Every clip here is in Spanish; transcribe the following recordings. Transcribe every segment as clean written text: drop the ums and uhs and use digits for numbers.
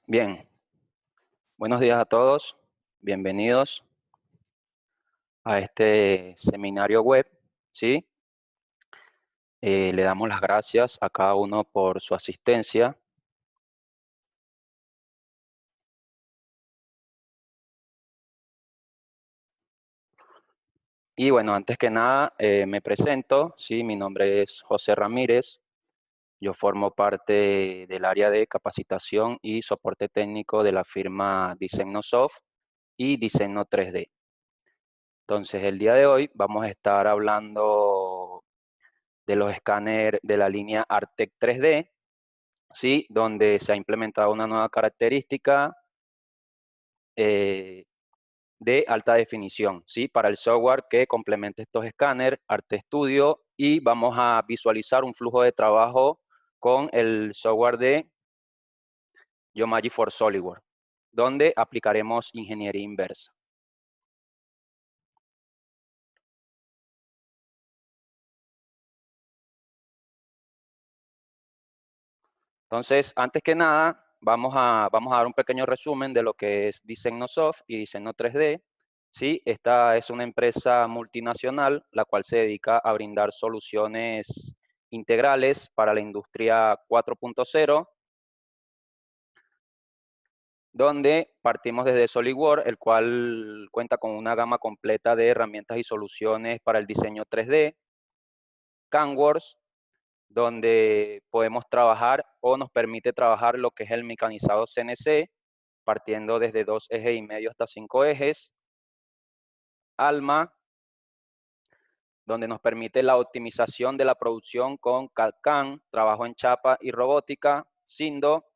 Bien, buenos días a todos. Bienvenidos a este seminario web, ¿sí? Le damos las gracias a cada uno por su asistencia. Y bueno, antes que nada, me presento, ¿sí? Mi nombre es José Ramírez. Yo formo parte del área de capacitación y soporte técnico de la firma Diseñosoft y Diseño 3D. Entonces, el día de hoy vamos a estar hablando de los escáneres de la línea Artec 3D, ¿sí? Donde se ha implementado una nueva característica eh, de alta definición, ¿sí? Para el software que complemente estos escáneres, Arte Studio, y vamos a visualizar un flujo de trabajo con el software de Yomaji for SolidWorks, donde aplicaremos ingeniería inversa. Entonces, antes que nada, vamos a dar un pequeño resumen de lo que es Diseñosoft y Diseño 3D. Sí, esta es una empresa multinacional, la cual se dedica a brindar soluciones integrales para la industria 4.0, donde partimos desde SolidWorks, el cual cuenta con una gama completa de herramientas y soluciones para el diseño 3D, CAMWorks, donde podemos trabajar o nos permite trabajar lo que es el mecanizado CNC, partiendo desde 2,5 ejes hasta 5 ejes. ALMA, donde nos permite la optimización de la producción con CAD/CAM, trabajo en chapa y robótica. Sindo,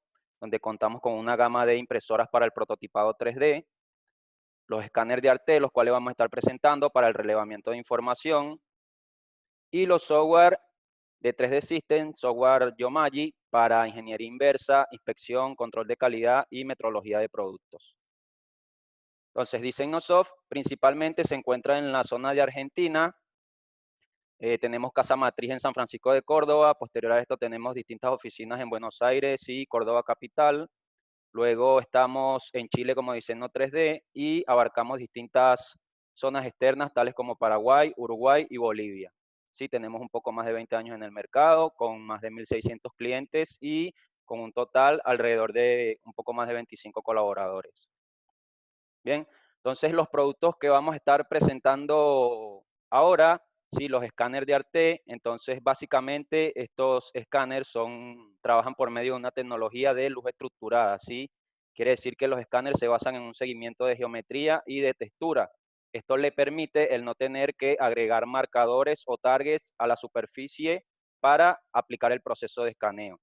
donde contamos con una gama de impresoras para el prototipado 3D. Los escáneres de Arte, los cuales vamos a estar presentando para el relevamiento de información. Y los software de 3D System, software Yomaji para ingeniería inversa, inspección, control de calidad y metrología de productos. Entonces, Diseñosoft principalmente se encuentra en la zona de Argentina. Tenemos casa matriz en San Francisco de Córdoba. Posterior a esto tenemos distintas oficinas en Buenos Aires y Córdoba capital. Luego estamos en Chile como Diseño 3D y abarcamos distintas zonas externas tales como Paraguay, Uruguay y Bolivia. Sí, tenemos un poco más de 20 años en el mercado, con más de 1.600 clientes y con un total alrededor de un poco más de 25 colaboradores. Bien, entonces los productos que vamos a estar presentando ahora, sí, los escáneres de Arte. Entonces básicamente estos escáneres trabajan por medio de una tecnología de luz estructurada, ¿sí? Quiere decir que los escáneres se basan en un seguimiento de geometría y de textura. Esto le permite el no tener que agregar marcadores o targets a la superficie para aplicar el proceso de escaneo.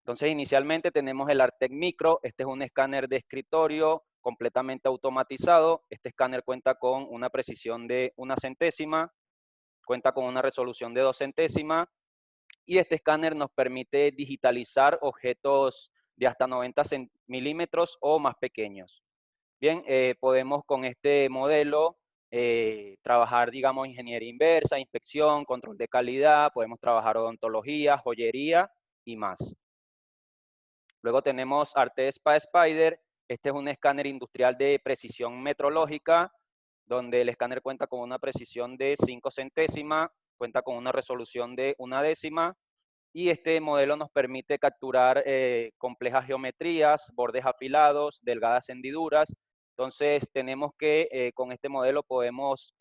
Entonces, inicialmente tenemos el Artec Micro. Este es un escáner de escritorio completamente automatizado. Este escáner cuenta con una precisión de 1 centésima, cuenta con una resolución de 2 centésimas, y este escáner nos permite digitalizar objetos de hasta 90 milímetros o más pequeños. Bien, podemos con este modelo trabajar, digamos, ingeniería inversa, inspección, control de calidad, podemos trabajar odontología, joyería y más. Luego tenemos Arte Spider. Este es un escáner industrial de precisión metrológica, donde el escáner cuenta con una precisión de 5 centésimas, cuenta con una resolución de 1 décima, y este modelo nos permite capturar complejas geometrías, bordes afilados, delgadas hendiduras. Entonces tenemos que con este modelo podemos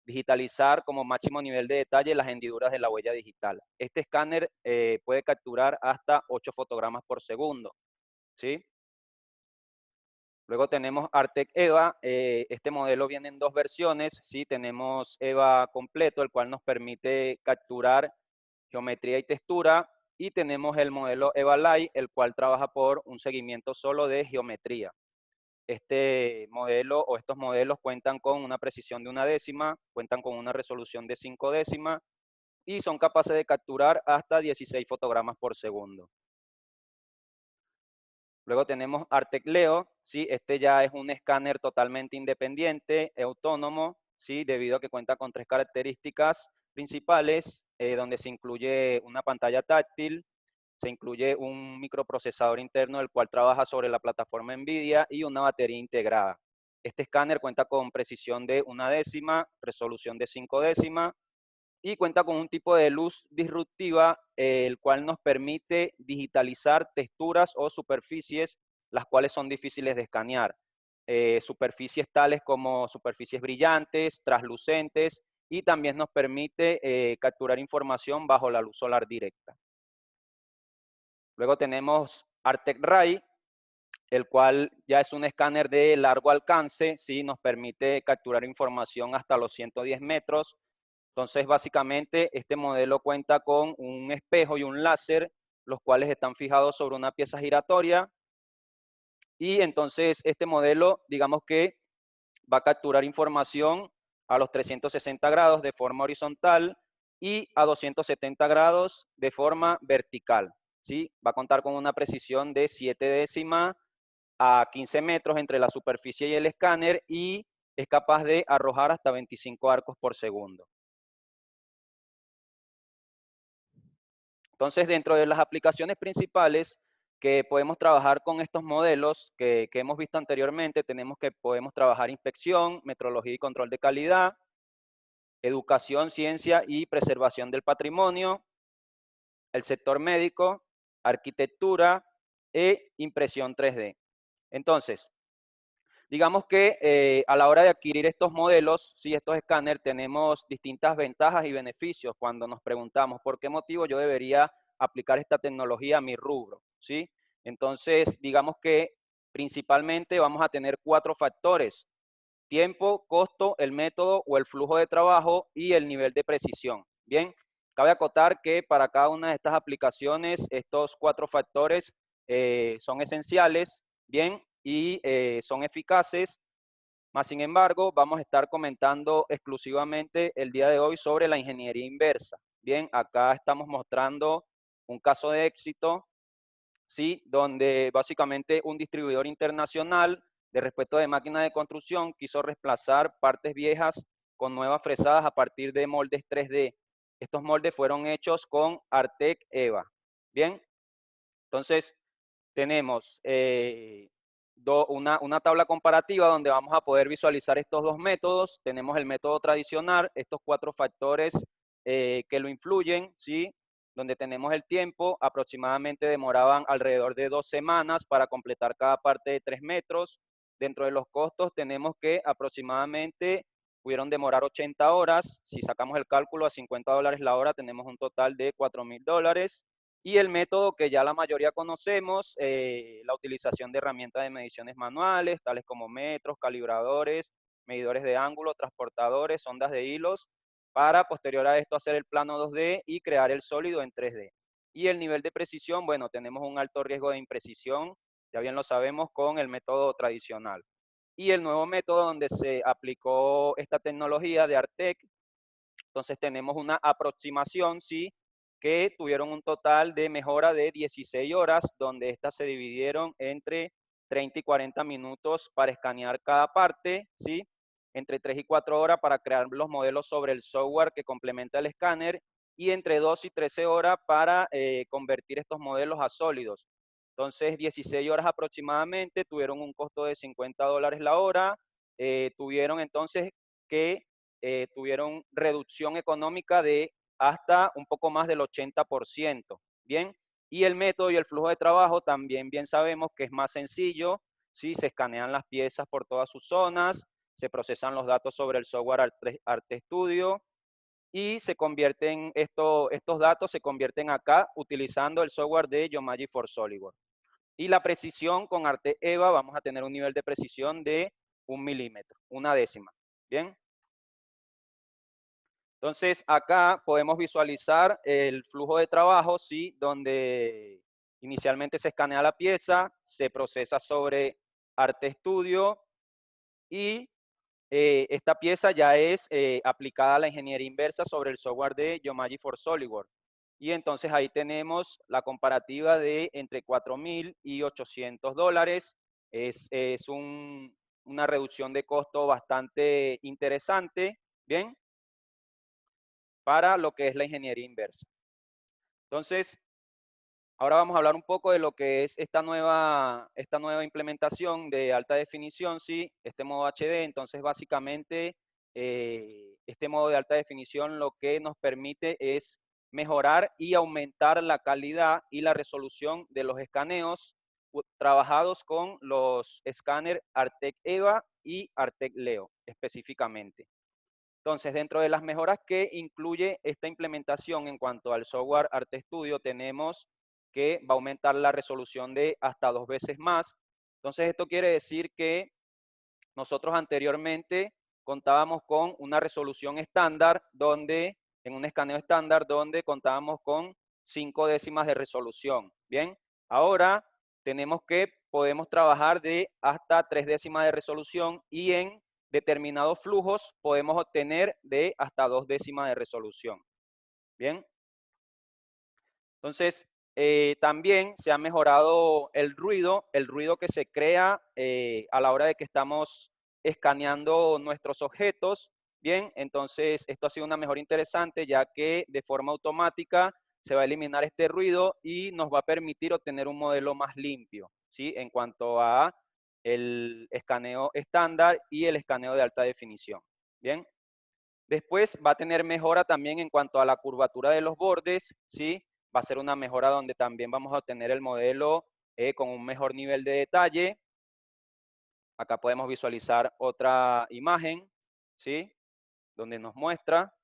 digitalizar como máximo nivel de detalle las hendiduras de la huella digital. Este escáner puede capturar hasta 8 fotogramas por segundo, ¿sí? Luego tenemos Artec EVA. Este modelo viene en dos versiones, ¿sí? Tenemos EVA completo, el cual nos permite capturar geometría y textura, y tenemos el modelo EVA Lite, el cual trabaja por un seguimiento solo de geometría. Este modelo o estos modelos cuentan con una precisión de 1 décima, cuentan con una resolución de 5 décimas y son capaces de capturar hasta 16 fotogramas por segundo. Luego tenemos Artec Leo, ¿sí? Este ya es un escáner totalmente independiente, autónomo, ¿sí? Debido a que cuenta con 3 características principales, donde se incluye una pantalla táctil, Se incluye un microprocesador interno, el cual trabaja sobre la plataforma NVIDIA, y una batería integrada. Este escáner cuenta con precisión de 1/10, resolución de 5/10, y cuenta con un tipo de luz disruptiva, el cual nos permite digitalizar texturas o superficies, las cuales son difíciles de escanear. Superficies tales como superficies brillantes, traslucentes, y también nos permite capturar información bajo la luz solar directa. Luego tenemos Artec Ray, el cual ya es un escáner de largo alcance, ¿sí? Nos permite capturar información hasta los 110 metros. Entonces, básicamente, este modelo cuenta con un espejo y un láser, los cuales están fijados sobre una pieza giratoria. Y entonces, este modelo, digamos que va a capturar información a los 360 grados de forma horizontal y a 270 grados de forma vertical, ¿sí? Va a contar con una precisión de 7/10 a 15 metros entre la superficie y el escáner, y es capaz de arrojar hasta 25 arcos por segundo. Entonces, dentro de las aplicaciones principales que podemos trabajar con estos modelos que hemos visto anteriormente, tenemos que podemos trabajar inspección, metrología y control de calidad, educación, ciencia y preservación del patrimonio, el sector médico, arquitectura e impresión 3D. Entonces, digamos que a la hora de adquirir estos modelos, sí, estos escáneres, tenemos distintas ventajas y beneficios cuando nos preguntamos por qué motivo yo debería aplicar esta tecnología a mi rubro, ¿sí? Entonces, digamos que principalmente vamos a tener 4 factores: tiempo, costo, el método o el flujo de trabajo y el nivel de precisión. Bien, cabe acotar que para cada una de estas aplicaciones, estos 4 factores son esenciales, bien, y son eficaces. Más sin embargo, vamos a estar comentando exclusivamente el día de hoy sobre la ingeniería inversa. Bien, acá estamos mostrando un caso de éxito, ¿sí? Donde básicamente un distribuidor internacional de repuesto de máquinas de construcción quiso reemplazar partes viejas con nuevas fresadas a partir de moldes 3D. Estos moldes fueron hechos con Artec EVA. Bien, entonces tenemos una tabla comparativa donde vamos a poder visualizar estos dos métodos. Tenemos el método tradicional, estos 4 factores que lo influyen, ¿sí? Donde tenemos el tiempo, aproximadamente demoraban alrededor de 2 semanas para completar cada parte de 3 metros. Dentro de los costos tenemos que aproximadamente pudieron demorar 80 horas. Si sacamos el cálculo a $50 la hora, tenemos un total de $4.000. Y el método que ya la mayoría conocemos, la utilización de herramientas de mediciones manuales, tales como metros, calibradores, medidores de ángulo, transportadores, ondas de hilos, para posterior a esto hacer el plano 2D y crear el sólido en 3D. Y el nivel de precisión, bueno, tenemos un alto riesgo de imprecisión, ya bien lo sabemos, con el método tradicional. Y el nuevo método donde se aplicó esta tecnología de Artec, entonces tenemos una aproximación, sí, que tuvieron un total de mejora de 16 horas, donde estas se dividieron entre 30 y 40 minutos para escanear cada parte, ¿sí? Entre 3 y 4 horas para crear los modelos sobre el software que complementa el escáner, y entre 2 y 13 horas para convertir estos modelos a sólidos. Entonces, 16 horas aproximadamente, tuvieron un costo de $50 la hora, tuvieron entonces que tuvieron reducción económica de hasta un poco más del 80%, ¿bien? Y el método y el flujo de trabajo también bien sabemos que es más sencillo, ¿sí? Se escanean las piezas por todas sus zonas, se procesan los datos sobre el software ArtStudio y se convierten, estos datos se convierten acá utilizando el software de Geomagic for SolidWorks. Y la precisión con Arte EVA vamos a tener un nivel de precisión de 1 milímetro, 1/10, ¿bien? Entonces, acá podemos visualizar el flujo de trabajo, ¿sí? Donde inicialmente se escanea la pieza, se procesa sobre ArtStudio y esta pieza ya es aplicada a la ingeniería inversa sobre el software de Geomagic for SolidWorks. Y entonces ahí tenemos la comparativa de entre $4.000 y $800. Es una reducción de costo bastante interesante, ¿bien? Para lo que es la ingeniería inversa. Entonces, ahora vamos a hablar un poco de lo que es esta nueva implementación de alta definición, ¿sí? Este modo HD. Entonces, básicamente, este modo de alta definición lo que nos permite es mejorar y aumentar la calidad y la resolución de los escaneos trabajados con los escáneres Artec EVA y Artec Leo específicamente. Entonces, dentro de las mejoras que incluye esta implementación en cuanto al software ArtStudio, tenemos que va a aumentar la resolución de hasta 2 veces más. Entonces, esto quiere decir que nosotros anteriormente contábamos con una resolución estándar en un escaneo estándar, donde contábamos con 5 décimas de resolución. Bien, ahora podemos trabajar de hasta 3 décimas de resolución y en determinados flujos podemos obtener de hasta 2 décimas de resolución. Bien. Entonces, también se ha mejorado el ruido que se crea a la hora de que estamos escaneando nuestros objetos. Bien, entonces esto ha sido una mejora interesante, ya que de forma automática se va a eliminar este ruido y nos va a permitir obtener un modelo más limpio, ¿sí? En cuanto a el escaneo estándar y el escaneo de alta definición. Bien. Después va a tener mejora también en cuanto a la curvatura de los bordes, ¿sí? Va a ser una mejora donde también vamos a obtener el modelo con un mejor nivel de detalle. Acá podemos visualizar otra imagen, ¿sí? Donde nos muestra.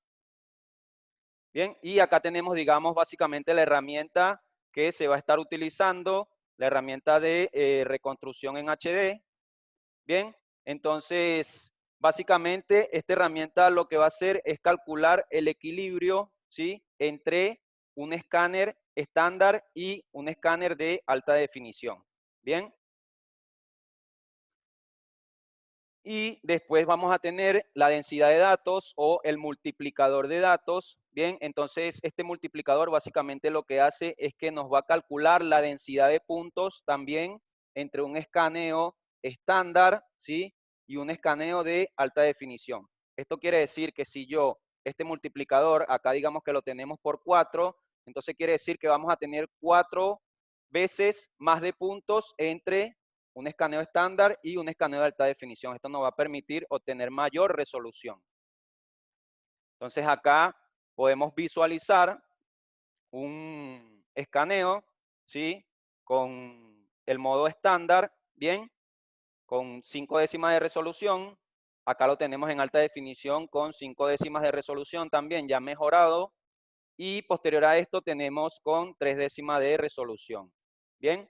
Bien, y acá tenemos, digamos, básicamente la herramienta que se va a estar utilizando, la herramienta de reconstrucción en HD. Bien, entonces, básicamente, esta herramienta lo que va a hacer es calcular el equilibrio, ¿sí? Entre un escáner estándar y un escáner de alta definición. Bien. Y después vamos a tener la densidad de datos o el multiplicador de datos. Bien, entonces este multiplicador básicamente lo que hace es que nos va a calcular la densidad de puntos también entre un escaneo estándar, ¿sí? Y un escaneo de alta definición. Esto quiere decir que si este multiplicador, acá digamos que lo tenemos por 4, entonces quiere decir que vamos a tener 4 veces más de puntos entre un escaneo estándar y un escaneo de alta definición. Esto nos va a permitir obtener mayor resolución. Entonces acá podemos visualizar un escaneo, ¿sí? Con el modo estándar, bien, con 5 décimas de resolución. Acá lo tenemos en alta definición con 5 décimas de resolución también, ya mejorado. Y posterior a esto tenemos con 3 décimas de resolución. Bien.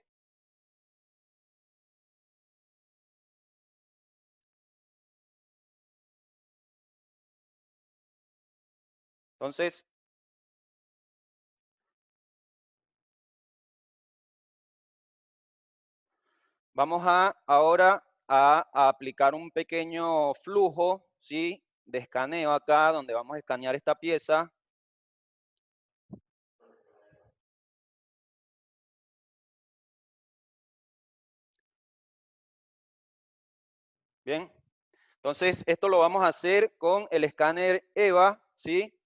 Entonces, vamos ahora a aplicar un pequeño flujo, ¿sí? De escaneo acá, donde vamos a escanear esta pieza. Bien. Entonces, esto lo vamos a hacer con el escáner EVA, ¿sí?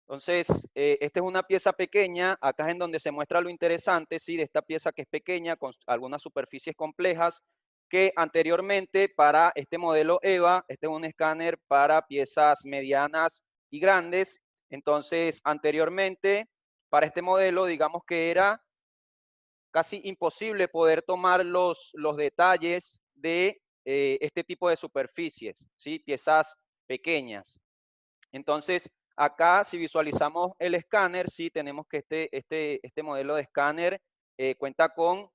Entonces, esta es una pieza pequeña, acá es en donde se muestra lo interesante, ¿sí? De esta pieza que es pequeña, con algunas superficies complejas, que anteriormente para este modelo EVA, este es un escáner para piezas medianas y grandes. Entonces, anteriormente, para este modelo, digamos que era casi imposible poder tomar los detalles de este tipo de superficies, ¿sí? Piezas pequeñas. Entonces, acá si visualizamos el escáner, sí tenemos que este modelo de escáner cuenta con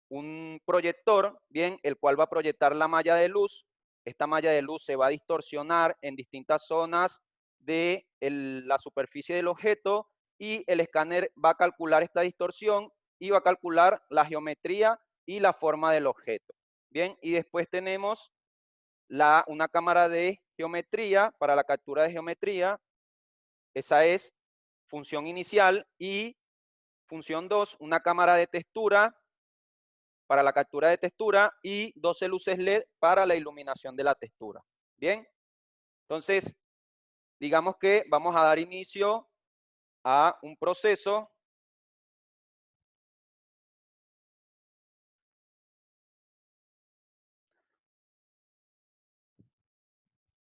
un proyector, bien, el cual va a proyectar la malla de luz. Esta malla de luz se va a distorsionar en distintas zonas de la superficie del objeto y el escáner va a calcular esta distorsión y va a calcular la geometría y la forma del objeto. Bien, y después tenemos una cámara de geometría para la captura de geometría. Esa es función inicial, y función 2, una cámara de textura para la captura de textura y 12 luces LED para la iluminación de la textura. Bien, entonces digamos que vamos a dar inicio a un proceso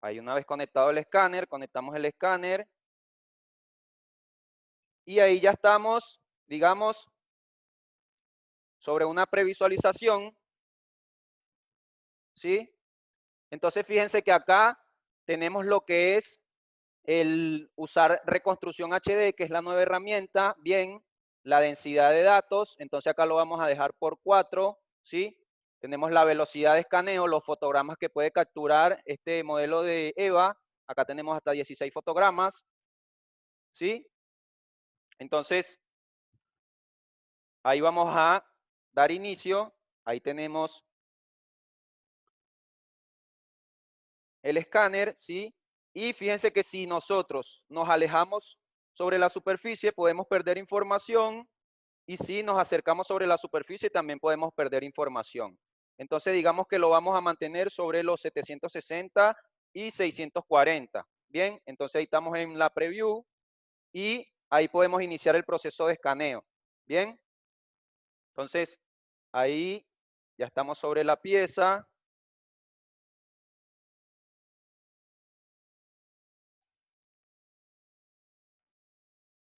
Ahí una vez conectado el escáner, conectamos el escáner. Y ahí ya estamos, digamos, sobre una previsualización, ¿sí? Entonces fíjense que acá tenemos lo que es el usar reconstrucción HD, que es la nueva herramienta, bien, la densidad de datos, entonces acá lo vamos a dejar por 4, ¿sí? Tenemos la velocidad de escaneo, los fotogramas que puede capturar este modelo de EVA, acá tenemos hasta 16 fotogramas, ¿sí? Entonces, ahí vamos a dar inicio, ahí tenemos el escáner, ¿sí? Y fíjense que si nosotros nos alejamos sobre la superficie, podemos perder información, y si nos acercamos sobre la superficie, también podemos perder información. Entonces, digamos que lo vamos a mantener sobre los 760 y 640. Bien, entonces ahí estamos en la preview y ahí podemos iniciar el proceso de escaneo. Bien, entonces ahí ya estamos sobre la pieza.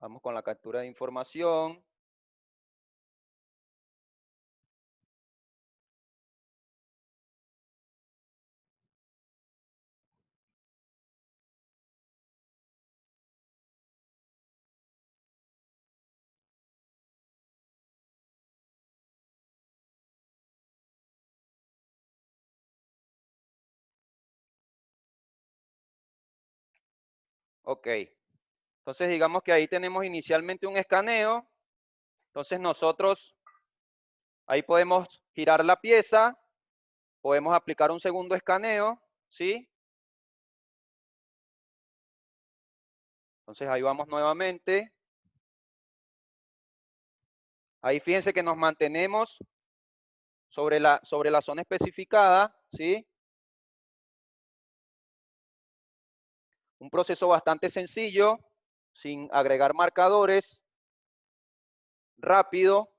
Vamos con la captura de información. Ok. Entonces digamos que ahí tenemos inicialmente un escaneo. Entonces nosotros ahí podemos girar la pieza, podemos aplicar un segundo escaneo, ¿sí? Entonces ahí vamos nuevamente. Ahí fíjense que nos mantenemos sobre la zona especificada, ¿sí? Un proceso bastante sencillo, sin agregar marcadores, rápido.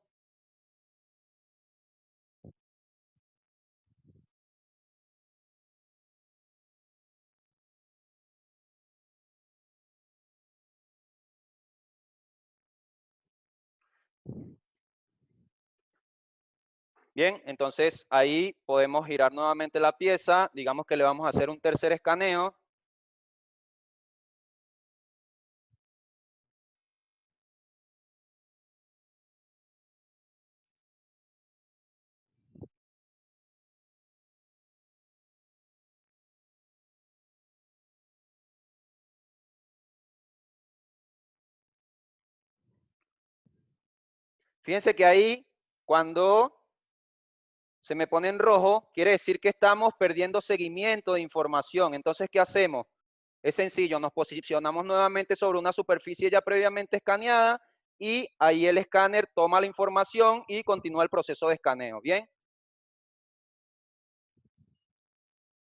Bien, entonces ahí podemos girar nuevamente la pieza. Digamos que le vamos a hacer un tercer escaneo. Fíjense que ahí, cuando se me pone en rojo, quiere decir que estamos perdiendo seguimiento de información. Entonces, ¿qué hacemos? Es sencillo, nos posicionamos nuevamente sobre una superficie ya previamente escaneada y ahí el escáner toma la información y continúa el proceso de escaneo. Bien.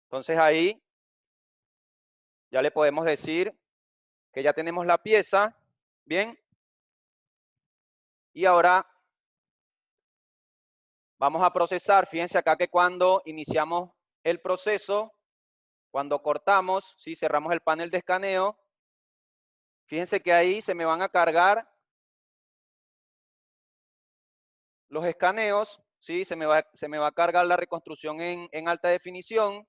Entonces ahí ya le podemos decir que ya tenemos la pieza. Bien. Y ahora vamos a procesar. Fíjense acá que cuando iniciamos el proceso, cuando cortamos, si cerramos el panel de escaneo, fíjense que ahí se me van a cargar los escaneos, ¿sí? Se me va a cargar la reconstrucción en alta definición.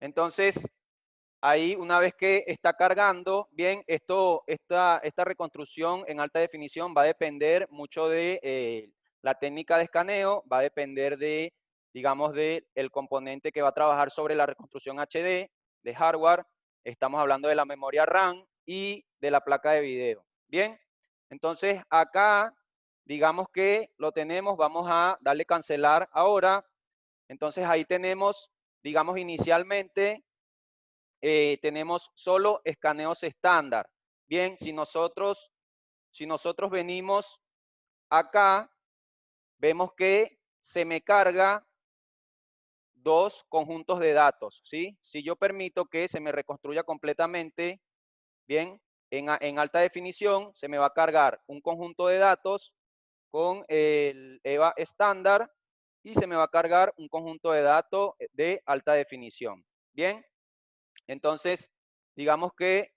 Entonces, ahí una vez que está cargando, bien, esta reconstrucción en alta definición va a depender mucho de la técnica de escaneo, va a depender de, digamos, de el componente que va a trabajar sobre la reconstrucción HD de hardware. Estamos hablando de la memoria RAM y de la placa de video. Bien, entonces acá, digamos que lo tenemos, vamos a darle cancelar ahora. Entonces ahí tenemos, digamos, inicialmente tenemos solo escaneos estándar. Bien, si nosotros venimos acá, vemos que se me carga dos conjuntos de datos, ¿sí? Si yo permito que se me reconstruya completamente, bien, en alta definición, se me va a cargar un conjunto de datos con el EVA estándar y se me va a cargar un conjunto de datos de alta definición. Bien, entonces digamos que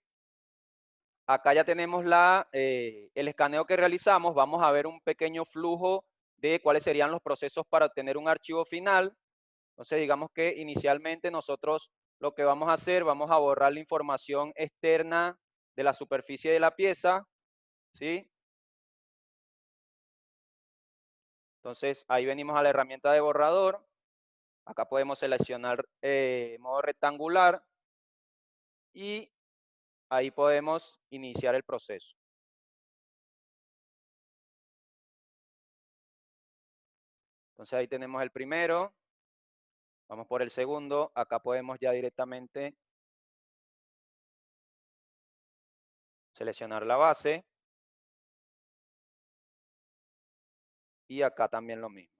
acá ya tenemos el escaneo que realizamos. Vamos a ver un pequeño flujo de cuáles serían los procesos para obtener un archivo final. Entonces, digamos que inicialmente nosotros lo que vamos a hacer, vamos a borrar la información externa de la superficie de la pieza, ¿sí? Entonces, ahí venimos a la herramienta de borrador. Acá podemos seleccionar modo rectangular y ahí podemos iniciar el proceso. Entonces, ahí tenemos el primero. Vamos por el segundo. Acá podemos ya directamente seleccionar la base. Y acá también lo mismo.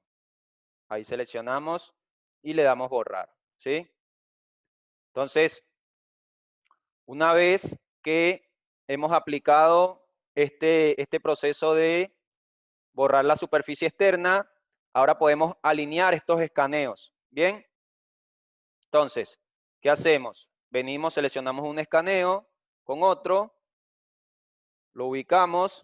Ahí seleccionamos y le damos borrar, ¿sí? Entonces, una vez que hemos aplicado este proceso de borrar la superficie externa, ahora podemos alinear estos escaneos, ¿bien? Entonces, ¿qué hacemos? Venimos, seleccionamos un escaneo con otro, lo ubicamos,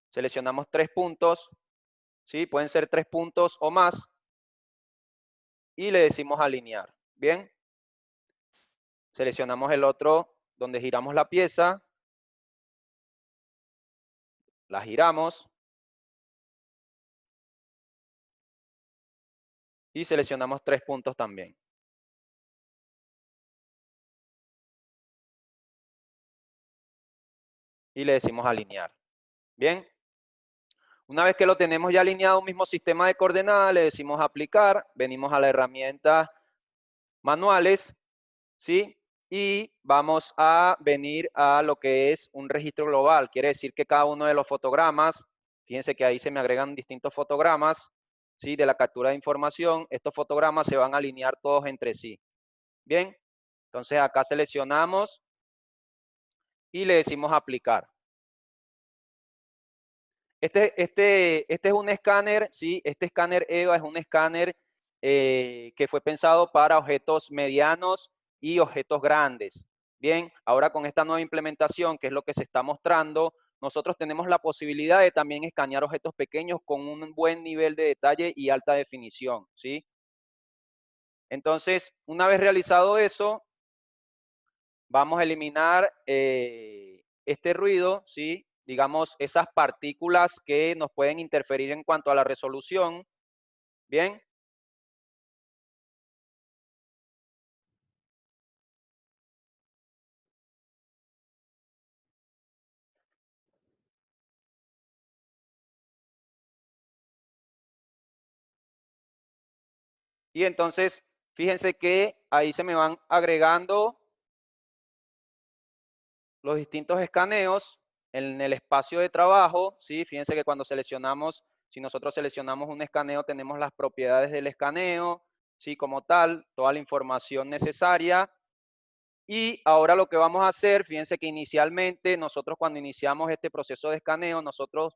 seleccionamos 3 puntos, ¿sí? Pueden ser 3 puntos o más, y le decimos alinear, ¿bien? Seleccionamos el otro donde giramos la pieza, la giramos y seleccionamos 3 puntos también. Y le decimos alinear. Bien. Una vez que lo tenemos ya alineado a un mismo sistema de coordenadas, le decimos aplicar, venimos a la herramienta manuales, ¿sí? Y vamos a venir a lo que es un registro global. Quiere decir que cada uno de los fotogramas, fíjense que ahí se me agregan distintos fotogramas, ¿sí? De la captura de información. Estos fotogramas se van a alinear todos entre sí. Bien, entonces acá seleccionamos y le decimos aplicar. Este es un escáner, ¿sí? Este escáner EVA es un escáner que fue pensado para objetos medianos y objetos grandes. Bien, ahora con esta nueva implementación, que es lo que se está mostrando, nosotros tenemos la posibilidad de también escanear objetos pequeños con un buen nivel de detalle y alta definición, ¿sí? Entonces, una vez realizado eso, vamos a eliminar este ruido, ¿sí? Digamos, esas partículas que nos pueden interferir en cuanto a la resolución. Bien. Y entonces, fíjense que ahí se me van agregando los distintos escaneos en el espacio de trabajo, ¿sí? Fíjense que cuando seleccionamos, si nosotros seleccionamos un escaneo, tenemos las propiedades del escaneo, ¿sí? Como tal, toda la información necesaria. Y ahora lo que vamos a hacer, fíjense que inicialmente nosotros cuando iniciamos este proceso de escaneo, nosotros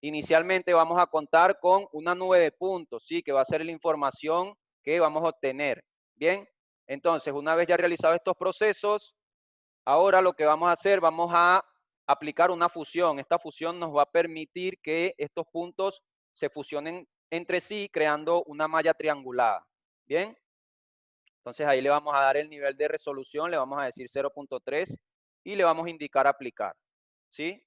inicialmente vamos a contar con una nube de puntos, ¿sí? Que va a ser la información que vamos a obtener. Bien, entonces una vez ya realizados estos procesos, ahora lo que vamos a hacer, vamos a aplicar una fusión. Esta fusión nos va a permitir que estos puntos se fusionen entre sí creando una malla triangulada. Bien, entonces ahí le vamos a dar el nivel de resolución, le vamos a decir 0.3 y le vamos a indicar aplicar. ¿Sí?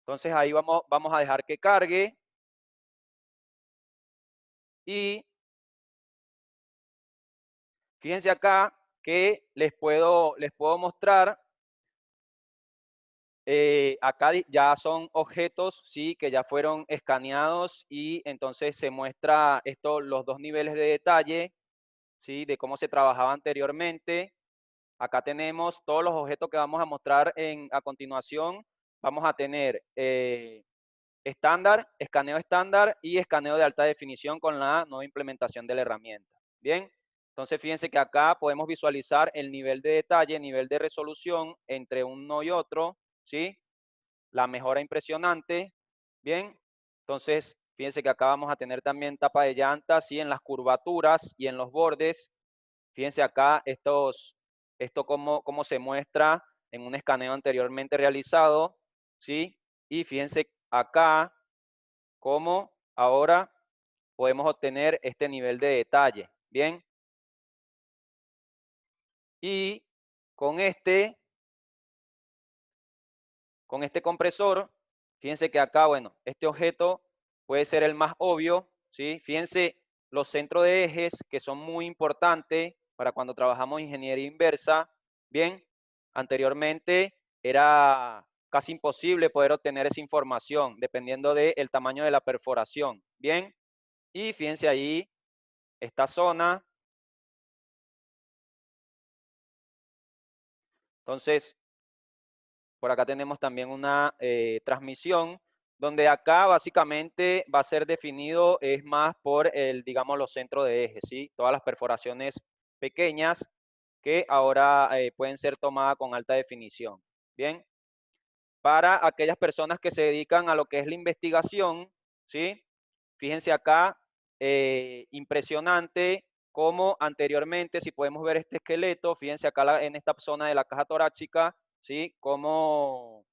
Entonces ahí vamos a dejar que cargue y fíjense acá que les puedo mostrar, acá ya son objetos, sí, que ya fueron escaneados y entonces se muestra esto, los dos niveles de detalle, sí, de cómo se trabajaba anteriormente. Acá tenemos todos los objetos que vamos a mostrar a continuación. Vamos a tener estándar, escaneo estándar y escaneo de alta definición con la nueva implementación de la herramienta. Bien, Entonces, fíjense que acá podemos visualizar el nivel de detalle, nivel de resolución entre uno y otro, ¿sí? La mejora impresionante, ¿bien? Entonces, fíjense que acá vamos a tener también tapa de llantas, ¿sí? En las curvaturas y en los bordes. Fíjense acá esto cómo se muestra en un escaneo anteriormente realizado, ¿sí? Y fíjense acá cómo ahora podemos obtener este nivel de detalle, ¿bien? Y con este compresor, fíjense que acá, bueno, este objeto puede ser el más obvio, ¿sí? Fíjense los centros de ejes que son muy importantes para cuando trabajamos ingeniería inversa, ¿bien? Anteriormente era casi imposible poder obtener esa información dependiendo del tamaño de la perforación, ¿bien? Y fíjense ahí, esta zona. Entonces, por acá tenemos también una transmisión donde acá básicamente va a ser definido es más por digamos, los centros de eje, ¿sí? Todas las perforaciones pequeñas que ahora pueden ser tomadas con alta definición. Bien, para aquellas personas que se dedican a lo que es la investigación, ¿sí? Fíjense acá, impresionante como anteriormente, si podemos ver este esqueleto, fíjense acá en esta zona de la caja torácica, ¿sí? Como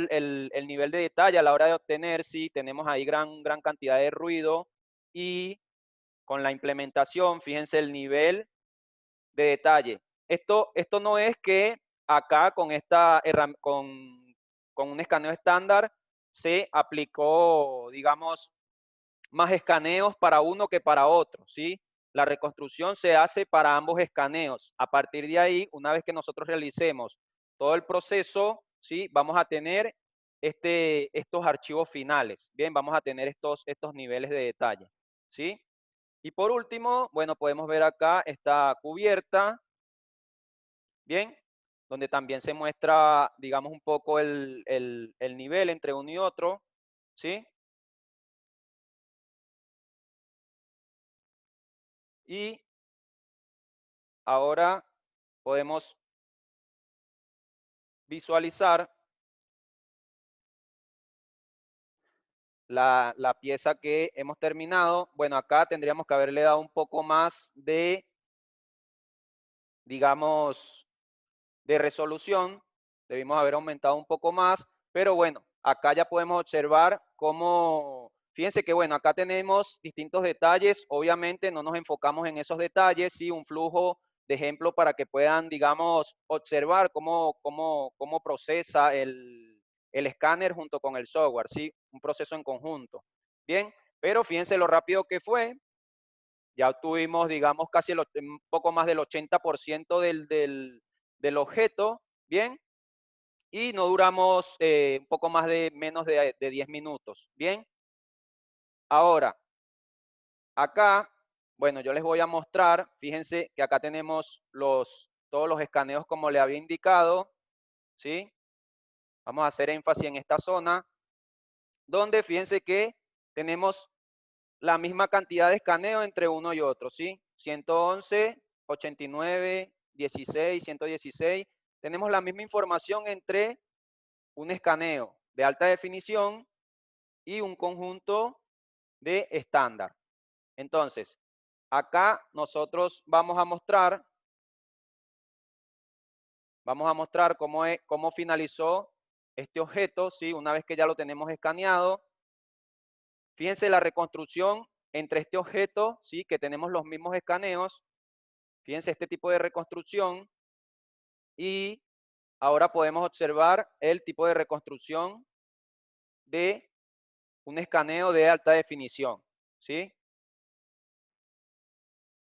el nivel de detalle a la hora de obtener, sí, tenemos ahí gran cantidad de ruido y con la implementación, fíjense el nivel de detalle. Esto no es que acá con un escaneo estándar se aplicó, digamos, más escaneos para uno que para otro, ¿sí? La reconstrucción se hace para ambos escaneos. A partir de ahí, una vez que nosotros realicemos todo el proceso, ¿sí? Vamos a tener estos archivos finales, ¿bien? Vamos a tener estos niveles de detalle, ¿sí? Y por último, bueno, podemos ver acá esta cubierta, ¿bien? Donde también se muestra, digamos, un poco el nivel entre uno y otro, ¿sí? Y ahora podemos visualizar la pieza que hemos terminado. Bueno, acá tendríamos que haberle dado un poco más de, digamos, de resolución. Debimos haber aumentado un poco más, pero bueno, acá ya podemos observar cómo, fíjense que bueno, acá tenemos distintos detalles. Obviamente no nos enfocamos en esos detalles, sí, un flujo de ejemplo para que puedan, digamos, observar cómo procesa el escáner junto con el software, ¿sí? Un proceso en conjunto. Bien, pero fíjense lo rápido que fue. Ya obtuvimos, digamos, casi un poco más del 80% del objeto, ¿bien? Y no duramos un poco más de menos de 10 minutos, ¿bien? Ahora, acá, bueno, yo les voy a mostrar, fíjense que acá tenemos todos los escaneos como le había indicado, ¿sí? Vamos a hacer énfasis en esta zona, donde fíjense que tenemos la misma cantidad de escaneo entre uno y otro, ¿sí? 111, 89, 16, 116. Tenemos la misma información entre un escaneo de alta definición y un conjunto de estándar. Entonces, acá nosotros vamos a mostrar cómo finalizó este objeto, ¿sí? Una vez que ya lo tenemos escaneado. Fíjense la reconstrucción entre este objeto, ¿sí? Que tenemos los mismos escaneos. Fíjense este tipo de reconstrucción y ahora podemos observar el tipo de reconstrucción de un escaneo de alta definición, ¿sí?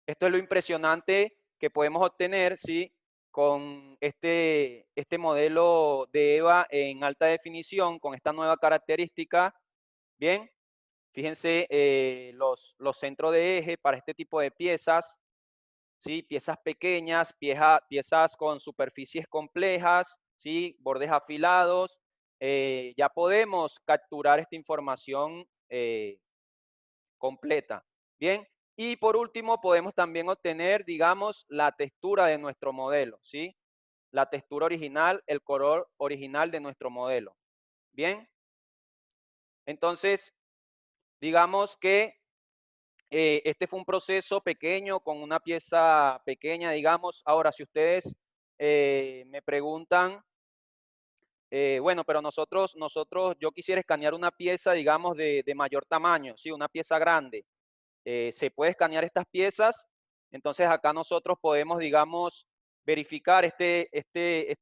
Esto es lo impresionante que podemos obtener, ¿sí? Con este modelo de EVA en alta definición, con esta nueva característica, ¿bien? Fíjense los centros de eje para este tipo de piezas, ¿sí? Piezas pequeñas, piezas con superficies complejas, ¿sí? Bordes afilados. Ya podemos capturar esta información completa. Bien, Y por último, podemos también obtener, digamos, la textura de nuestro modelo, ¿sí? La textura original, el color original de nuestro modelo. Bien, entonces, digamos que este fue un proceso pequeño con una pieza pequeña, digamos. Ahora, si ustedes me preguntan, bueno, pero yo quisiera escanear una pieza, digamos, de mayor tamaño, ¿sí? Una pieza grande. Se puede escanear estas piezas, entonces acá nosotros podemos, digamos, verificar este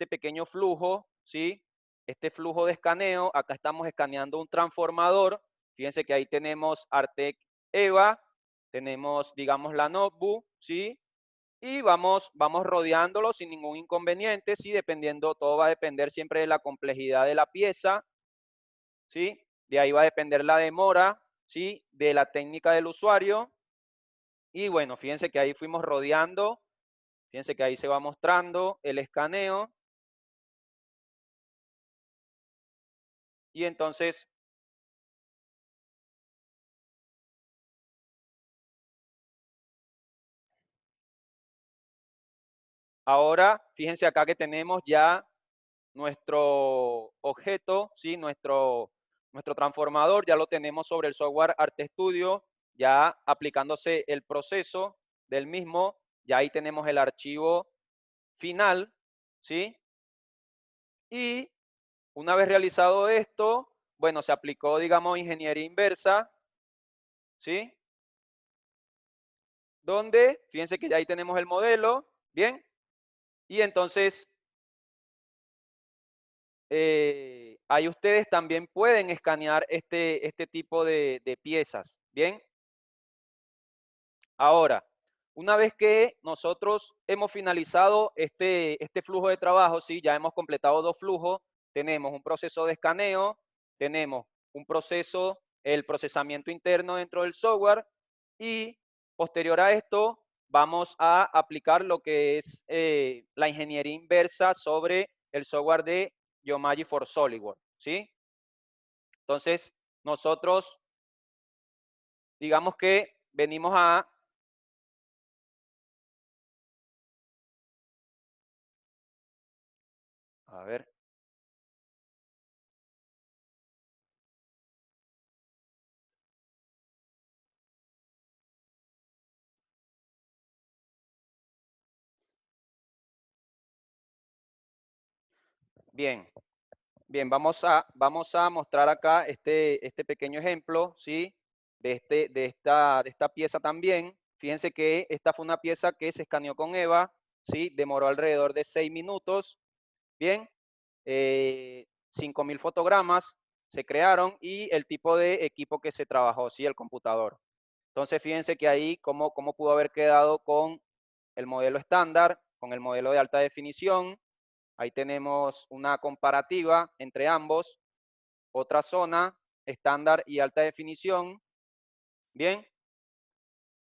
pequeño flujo, ¿sí? Este flujo de escaneo. Acá estamos escaneando un transformador. Fíjense que ahí tenemos Artec EVA, tenemos, digamos, la notebook, ¿sí? Y vamos rodeándolo sin ningún inconveniente, ¿sí? Dependiendo, todo va a depender siempre de la complejidad de la pieza, ¿sí? De ahí va a depender la demora, ¿sí? De la técnica del usuario. Y bueno, fíjense que ahí fuimos rodeando, fíjense que ahí se va mostrando el escaneo. Y entonces, ahora, fíjense acá que tenemos ya nuestro objeto, ¿sí? Nuestro transformador, ya lo tenemos sobre el software ArtStudio, ya aplicándose el proceso del mismo, ya ahí tenemos el archivo final, ¿sí? Y una vez realizado esto, bueno, se aplicó, digamos, ingeniería inversa, ¿sí? Donde, fíjense que ya ahí tenemos el modelo, ¿bien? Y entonces, ahí ustedes también pueden escanear este tipo de piezas, ¿bien? Ahora, una vez que nosotros hemos finalizado este flujo de trabajo, ¿sí? Ya hemos completado dos flujos, tenemos un proceso de escaneo, tenemos un proceso, el procesamiento interno dentro del software, y posterior a esto vamos a aplicar lo que es la ingeniería inversa sobre el software de Geomagic for SolidWorks, ¿sí? Entonces, nosotros digamos que venimos a ver, bien. Bien, vamos a mostrar acá este pequeño ejemplo, ¿sí? De esta pieza también. Fíjense que esta fue una pieza que se escaneó con EVA, ¿sí? Demoró alrededor de 6 minutos. Bien, 5.000 fotogramas se crearon y el tipo de equipo que se trabajó, ¿sí? El computador. Entonces, fíjense que ahí cómo pudo haber quedado con el modelo estándar, con el modelo de alta definición. Ahí tenemos una comparativa entre ambos. Otra zona, estándar y alta definición. Bien,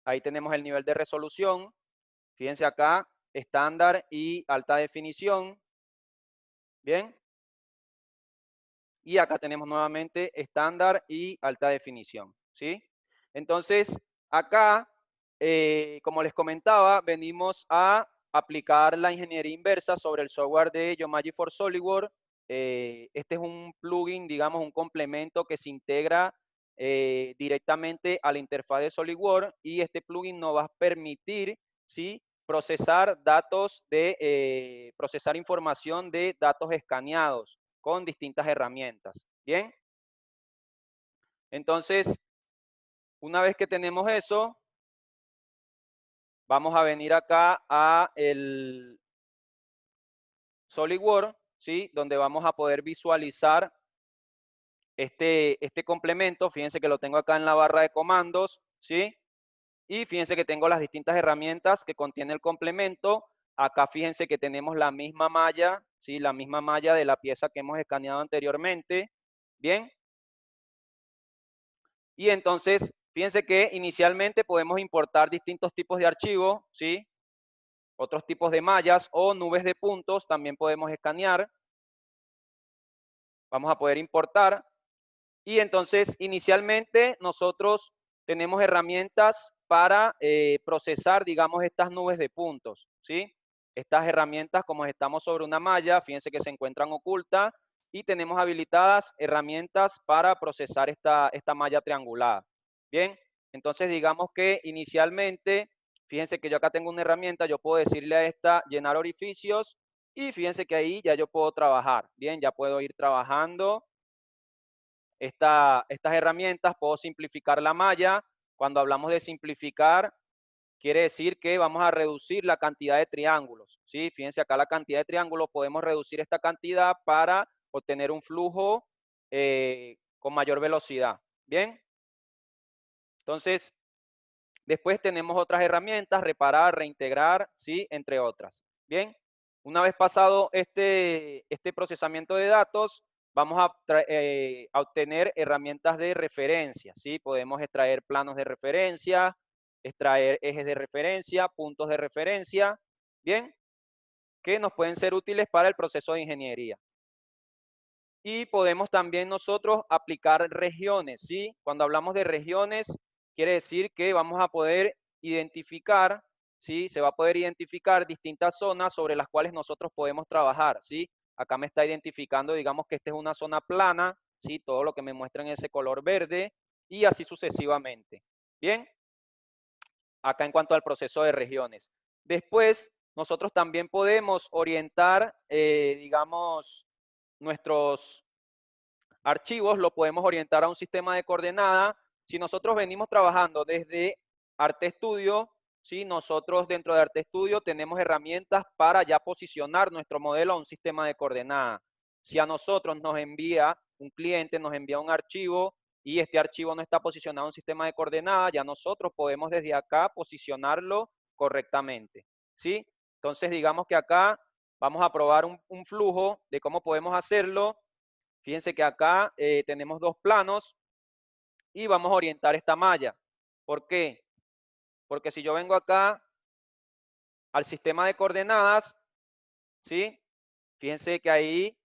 ahí tenemos el nivel de resolución. Fíjense acá, estándar y alta definición. Bien, y acá tenemos nuevamente estándar y alta definición, ¿sí? Entonces, acá, como les comentaba, venimos a aplicar la ingeniería inversa sobre el software de Geomagic for SolidWorks. Este es un plugin, digamos, un complemento que se integra directamente a la interfaz de SolidWorks, y este plugin nos va a permitir, ¿sí? Procesar información de datos escaneados con distintas herramientas. Bien, entonces, una vez que tenemos eso, vamos a venir acá a el SolidWorks, ¿sí? Donde vamos a poder visualizar este complemento. Fíjense que lo tengo acá en la barra de comandos, ¿sí? Y fíjense que tengo las distintas herramientas que contiene el complemento. Acá fíjense que tenemos la misma malla, ¿sí? La misma malla de la pieza que hemos escaneado anteriormente. Bien. Y entonces, fíjense que inicialmente podemos importar distintos tipos de archivos, ¿sí? Otros tipos de mallas o nubes de puntos también podemos escanear. Vamos a poder importar. Y entonces, inicialmente nosotros tenemos herramientas para procesar, digamos, estas nubes de puntos, ¿sí? Estas herramientas, como estamos sobre una malla, fíjense que se encuentran ocultas y tenemos habilitadas herramientas para procesar esta malla triangulada. Bien, entonces digamos que inicialmente, fíjense que yo acá tengo una herramienta, yo puedo decirle a esta llenar orificios y fíjense que ahí ya yo puedo trabajar. Bien, ya puedo ir trabajando estas herramientas, puedo simplificar la malla. Cuando hablamos de simplificar, quiere decir que vamos a reducir la cantidad de triángulos, ¿sí? Fíjense acá la cantidad de triángulos, podemos reducir esta cantidad para obtener un flujo con mayor velocidad, ¿bien? Entonces, después tenemos otras herramientas, reparar, reintegrar, ¿sí? Entre otras, ¿bien? Una vez pasado este procesamiento de datos, vamos a obtener herramientas de referencia, ¿sí? Podemos extraer planos de referencia, extraer ejes de referencia, puntos de referencia, ¿bien? Que nos pueden ser útiles para el proceso de ingeniería. Y podemos también nosotros aplicar regiones, ¿sí? Cuando hablamos de regiones, quiere decir que vamos a poder identificar, ¿sí? Se va a poder identificar distintas zonas sobre las cuales nosotros podemos trabajar, ¿sí? Acá me está identificando, digamos que esta es una zona plana, ¿sí? Todo lo que me muestra en ese color verde y así sucesivamente. Bien, acá en cuanto al proceso de regiones. Después, nosotros también podemos orientar, digamos, nuestros archivos, lo podemos orientar a un sistema de coordenada. Si nosotros venimos trabajando desde ArtStudio, ¿sí? Nosotros dentro de ArtStudio tenemos herramientas para ya posicionar nuestro modelo a un sistema de coordenada. Si a nosotros nos envía un cliente, nos envía un archivo y este archivo no está posicionado en un sistema de coordenadas, ya nosotros podemos desde acá posicionarlo correctamente, ¿sí? Entonces digamos que acá vamos a probar un flujo de cómo podemos hacerlo. Fíjense que acá tenemos dos planos y vamos a orientar esta malla. ¿Por qué? Porque si yo vengo acá al sistema de coordenadas, ¿sí? Fíjense que ahí,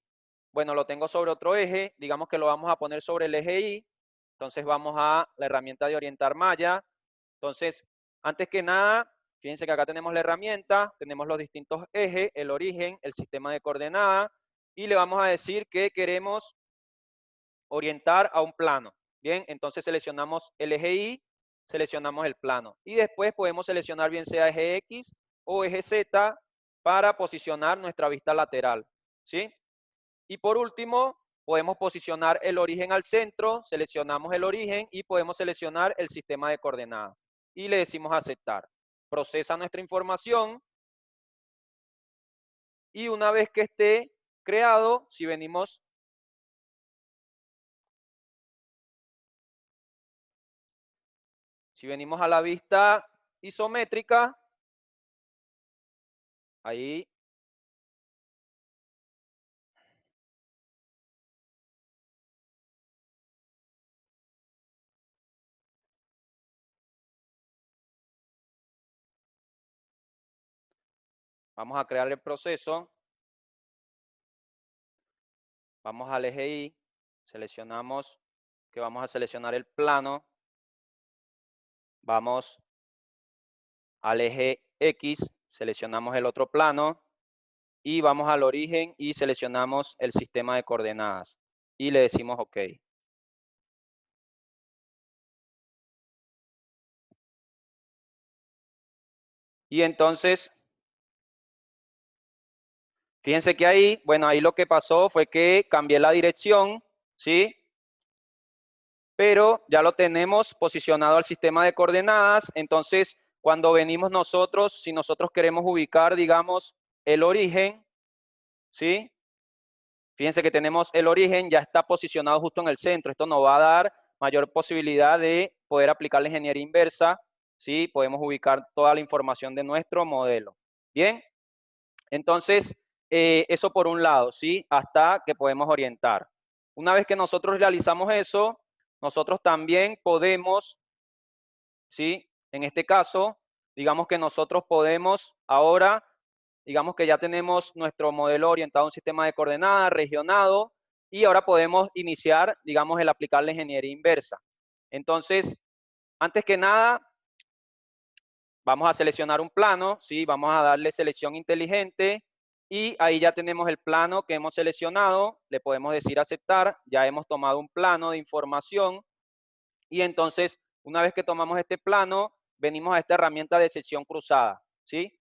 bueno, lo tengo sobre otro eje, digamos que lo vamos a poner sobre el eje Y, entonces vamos a la herramienta de orientar malla. Entonces, antes que nada, fíjense que acá tenemos la herramienta, tenemos los distintos ejes, el origen, el sistema de coordenadas, y le vamos a decir que queremos orientar a un plano. Bien, entonces seleccionamos el eje Y, seleccionamos el plano. Y después podemos seleccionar bien sea eje X o eje Z para posicionar nuestra vista lateral. ¿Sí? Y por último, podemos posicionar el origen al centro, seleccionamos el origen y podemos seleccionar el sistema de coordenadas. Y le decimos aceptar. Procesa nuestra información. Y una vez que esté creado, si venimos a la vista isométrica, ahí vamos a crear el proceso. Vamos al eje Y, seleccionamos que vamos a seleccionar el plano. Vamos al eje X, seleccionamos el otro plano. Y vamos al origen y seleccionamos el sistema de coordenadas. Y le decimos OK. Y entonces, fíjense que ahí, bueno, ahí lo que pasó fue que cambié la dirección, ¿sí? Pero ya lo tenemos posicionado al sistema de coordenadas. Entonces, cuando venimos nosotros, si nosotros queremos ubicar, digamos, el origen, ¿sí? Fíjense que tenemos el origen, ya está posicionado justo en el centro. Esto nos va a dar mayor posibilidad de poder aplicar la ingeniería inversa, ¿sí? Podemos ubicar toda la información de nuestro modelo. Bien, entonces, eso por un lado, ¿sí? Hasta que podemos orientar. Una vez que nosotros realizamos eso, nosotros también podemos, ¿sí? En este caso, digamos que nosotros podemos ahora, digamos que ya tenemos nuestro modelo orientado a un sistema de coordenadas, regionado, y ahora podemos iniciar, digamos, el aplicar la ingeniería inversa. Entonces, antes que nada, vamos a seleccionar un plano, ¿sí? Vamos a darle selección inteligente y ahí ya tenemos el plano que hemos seleccionado, le podemos decir aceptar, ya hemos tomado un plano de información y entonces una vez que tomamos este plano, venimos a esta herramienta de sección cruzada, ¿sí?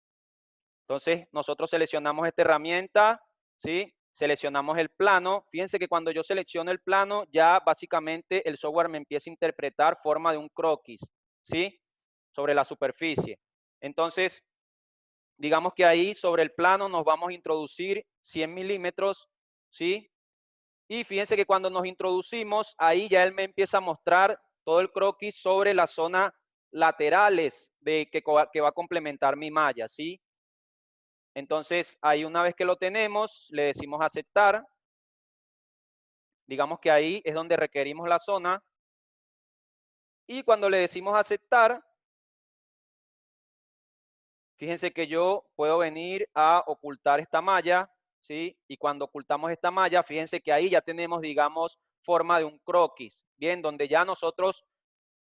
Entonces nosotros seleccionamos esta herramienta, ¿sí? Seleccionamos el plano. Fíjense que cuando yo selecciono el plano, ya básicamente el software me empieza a interpretar forma de un croquis, ¿sí? Sobre la superficie. Entonces, digamos que ahí sobre el plano nos vamos a introducir 100 milímetros, ¿sí? Y fíjense que cuando nos introducimos, ahí ya él me empieza a mostrar todo el croquis sobre la zona laterales que va a complementar mi malla, ¿sí? Entonces, ahí una vez que lo tenemos, le decimos aceptar. Digamos que ahí es donde requerimos la zona. Y cuando le decimos aceptar, fíjense que yo puedo venir a ocultar esta malla, ¿sí? Y cuando ocultamos esta malla, fíjense que ahí ya tenemos, digamos, forma de un croquis, ¿bien? Donde ya nosotros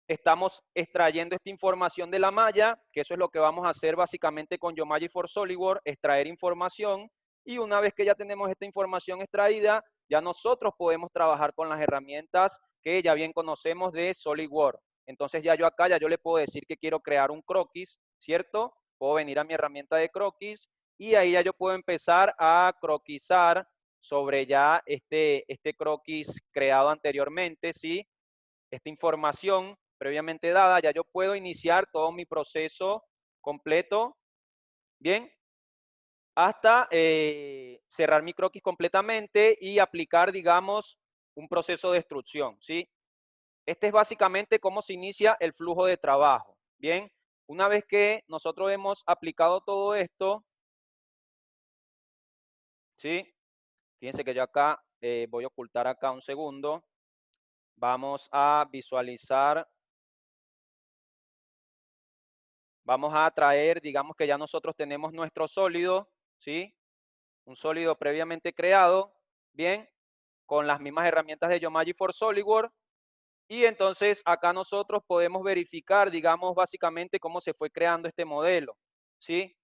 estamos extrayendo esta información de la malla, que eso es lo que vamos a hacer básicamente con Geomagic for SolidWorks, extraer información, y una vez que ya tenemos esta información extraída, ya nosotros podemos trabajar con las herramientas que ya bien conocemos de SolidWorks. Entonces ya yo acá, ya yo le puedo decir que quiero crear un croquis, ¿cierto? Puedo venir a mi herramienta de croquis y ahí ya yo puedo empezar a croquisar sobre ya este croquis creado anteriormente, ¿sí? Esta información previamente dada, ya yo puedo iniciar todo mi proceso completo, bien, hasta cerrar mi croquis completamente y aplicar, digamos, un proceso de extrusión, ¿sí? Este es básicamente cómo se inicia el flujo de trabajo, bien. Una vez que nosotros hemos aplicado todo esto, ¿sí? Fíjense que yo acá voy a ocultar acá un segundo. Vamos a visualizar. Vamos a traer, digamos que ya nosotros tenemos nuestro sólido, ¿sí? Un sólido previamente creado, bien, con las mismas herramientas de Geomagic for SolidWorks. Y entonces acá nosotros podemos verificar, digamos, básicamente cómo se fue creando este modelo, ¿sí?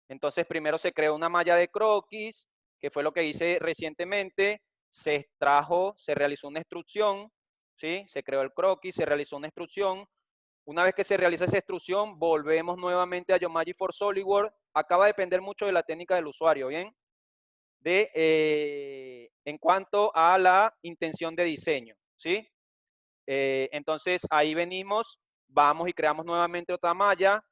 Entonces primero se creó una malla de croquis, que fue lo que hice recientemente, se extrajo, se realizó una extrusión, ¿sí? Se creó el croquis, se realizó una extrusión. Una vez que se realiza esa extrusión, volvemos nuevamente a Geomagic for SolidWorks. Acá va a depender mucho de la técnica del usuario, ¿bien? En cuanto a la intención de diseño, ¿sí? Entonces, ahí venimos, vamos y creamos nuevamente otra malla,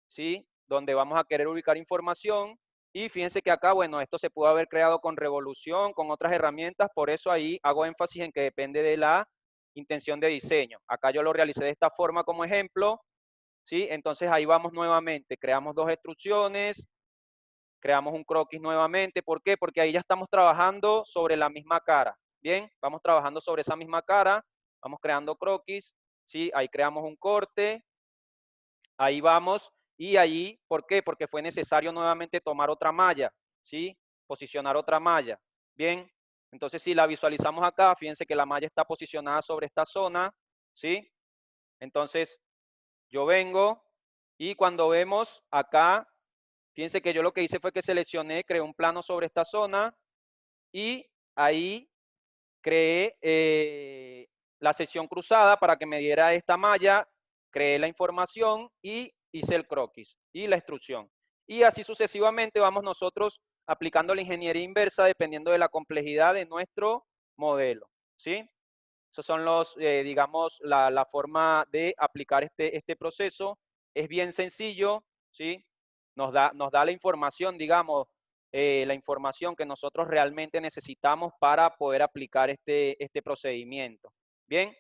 ¿sí? Donde vamos a querer ubicar información. Y fíjense que acá, bueno, esto se pudo haber creado con Revolución, con otras herramientas, por eso ahí hago énfasis en que depende de la intención de diseño. Acá yo lo realicé de esta forma como ejemplo, ¿sí? Entonces ahí vamos nuevamente, creamos dos extrusiones, creamos un croquis nuevamente. ¿Por qué? Porque ahí ya estamos trabajando sobre la misma cara. Bien, vamos trabajando sobre esa misma cara, vamos creando croquis, ¿sí? Ahí creamos un corte, ahí vamos, y ahí, ¿por qué? Porque fue necesario nuevamente tomar otra malla, ¿sí? Posicionar otra malla. Bien, entonces si la visualizamos acá, fíjense que la malla está posicionada sobre esta zona, ¿sí? Entonces yo vengo y cuando vemos acá, fíjense que yo lo que hice fue que seleccioné, creé un plano sobre esta zona y ahí creé la sección cruzada para que me diera esta malla, creé la información y hice el croquis y la extrusión. Y así sucesivamente vamos nosotros aplicando la ingeniería inversa dependiendo de la complejidad de nuestro modelo, ¿sí? Esos son los, digamos, la forma de aplicar este proceso. Es bien sencillo, ¿sí? Nos da la información, digamos, la información que nosotros realmente necesitamos para poder aplicar este procedimiento. Bien,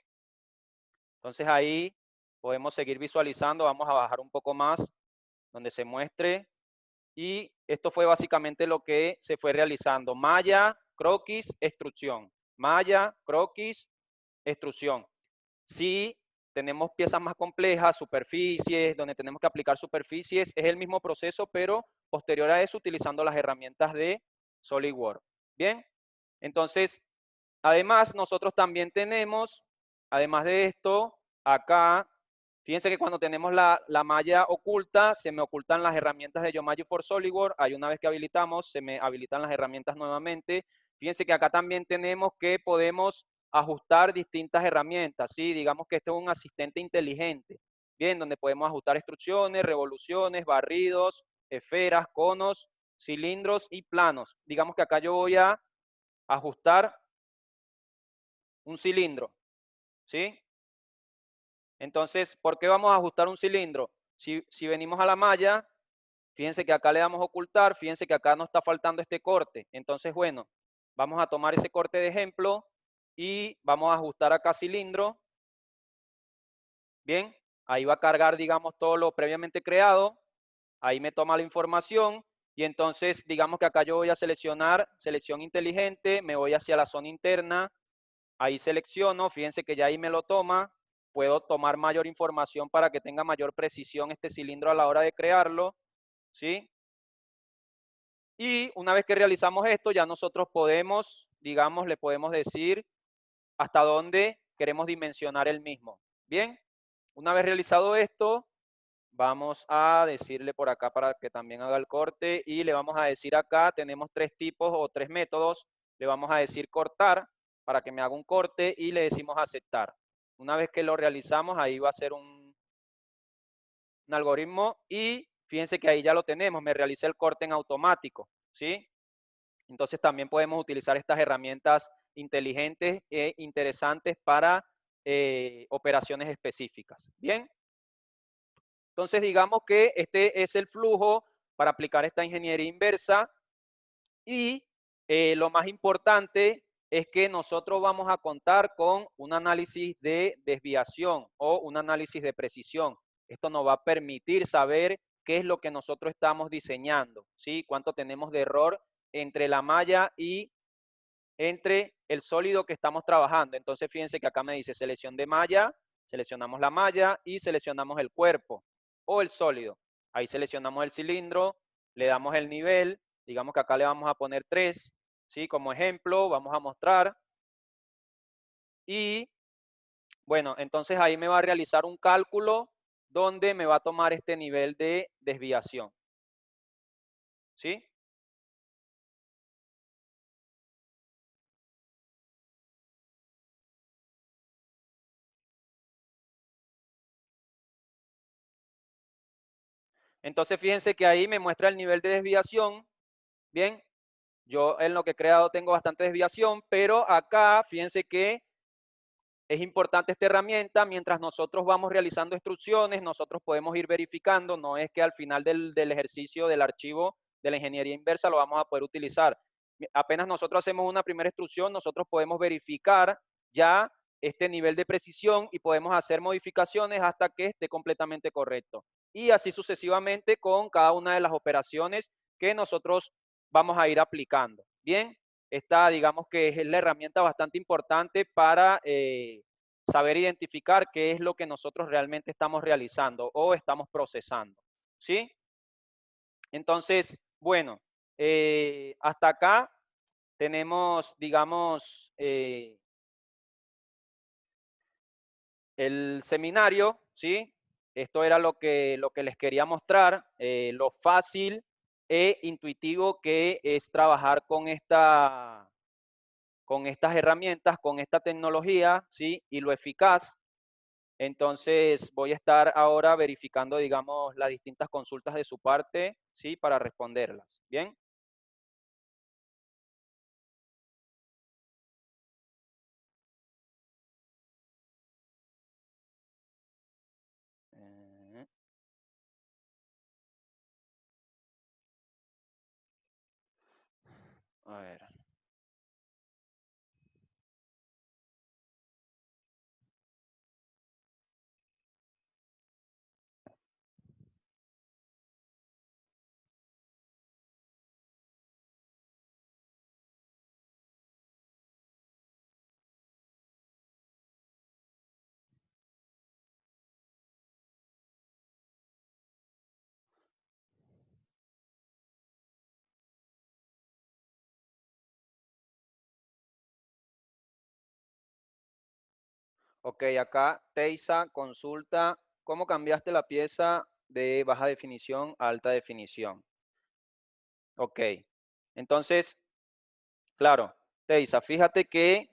entonces ahí podemos seguir visualizando. Vamos a bajar un poco más donde se muestre. Y esto fue básicamente lo que se fue realizando. Malla, croquis, extrusión. Malla, croquis, extrusión. Si tenemos piezas más complejas, superficies, donde tenemos que aplicar superficies, es el mismo proceso, pero posterior a eso utilizando las herramientas de SolidWorks. Bien, entonces, además nosotros también tenemos, además de esto, acá Fíjense que cuando tenemos la malla oculta, se me ocultan las herramientas de Yomaji for SolidWorks. Ahí una vez que habilitamos, se me habilitan las herramientas nuevamente. Fíjense que acá también tenemos que podemos ajustar distintas herramientas, ¿sí? Digamos que este es un asistente inteligente, bien, donde podemos ajustar instrucciones, revoluciones, barridos, esferas, conos, cilindros y planos. Digamos que acá yo voy a ajustar un cilindro, ¿sí? Entonces, ¿por qué vamos a ajustar un cilindro? Si venimos a la malla, fíjense que acá le damos ocultar, fíjense que acá nos está faltando este corte. Entonces, bueno, vamos a tomar ese corte de ejemplo y vamos a ajustar acá cilindro. Bien, ahí va a cargar, digamos, todo lo previamente creado. Ahí me toma la información y entonces, digamos que acá yo voy a seleccionar selección inteligente, me voy hacia la zona interna, ahí selecciono, fíjense que ya ahí me lo toma, puedo tomar mayor información para que tenga mayor precisión este cilindro a la hora de crearlo, ¿sí? Y una vez que realizamos esto, ya nosotros podemos, digamos, le podemos decir hasta dónde queremos dimensionar el mismo. Bien, una vez realizado esto, vamos a decirle por acá para que también haga el corte y le vamos a decir acá, tenemos tres tipos o tres métodos, le vamos a decir cortar para que me haga un corte y le decimos aceptar. Una vez que lo realizamos, ahí va a ser un algoritmo y fíjense que ahí ya lo tenemos, me realicé el corte en automático, ¿sí? Entonces también podemos utilizar estas herramientas inteligentes e interesantes para operaciones específicas. Bien, entonces digamos que este es el flujo para aplicar esta ingeniería inversa y lo más importante es que nosotros vamos a contar con un análisis de desviación o un análisis de precisión. Esto nos va a permitir saber qué es lo que nosotros estamos diseñando, ¿sí? Cuánto tenemos de error entre la malla y entre el sólido que estamos trabajando. Entonces, fíjense que acá me dice selección de malla, seleccionamos la malla y seleccionamos el cuerpo o el sólido. Ahí seleccionamos el cilindro, le damos el nivel, digamos que acá le vamos a poner 3, ¿sí? Como ejemplo, vamos a mostrar. Y bueno, entonces ahí me va a realizar un cálculo donde me va a tomar este nivel de desviación, ¿sí? Entonces, fíjense que ahí me muestra el nivel de desviación, ¿bien? Yo en lo que he creado tengo bastante desviación, pero acá fíjense que es importante esta herramienta. Mientras nosotros vamos realizando instrucciones, nosotros podemos ir verificando. No es que al final del ejercicio del archivo de la ingeniería inversa lo vamos a poder utilizar. Apenas nosotros hacemos una primera instrucción, nosotros podemos verificar ya este nivel de precisión y podemos hacer modificaciones hasta que esté completamente correcto. Y así sucesivamente con cada una de las operaciones que nosotros vamos a ir aplicando. Bien, esta digamos que es la herramienta bastante importante para saber identificar qué es lo que nosotros realmente estamos realizando o estamos procesando. ¿Sí? Entonces, bueno, hasta acá tenemos, digamos, el seminario, ¿sí? Esto era lo que les quería mostrar, lo fácil e intuitivo que es trabajar con estas herramientas, con esta tecnología, ¿sí? Y lo eficaz. Entonces, voy a estar ahora verificando, digamos, las distintas consultas de su parte, ¿sí? Para responderlas. ¿Bien? Eh, a ver. Ok, acá Teisa consulta. cómo cambiaste la pieza de baja definición a alta definición? Ok. Entonces, claro, Teisa, fíjate que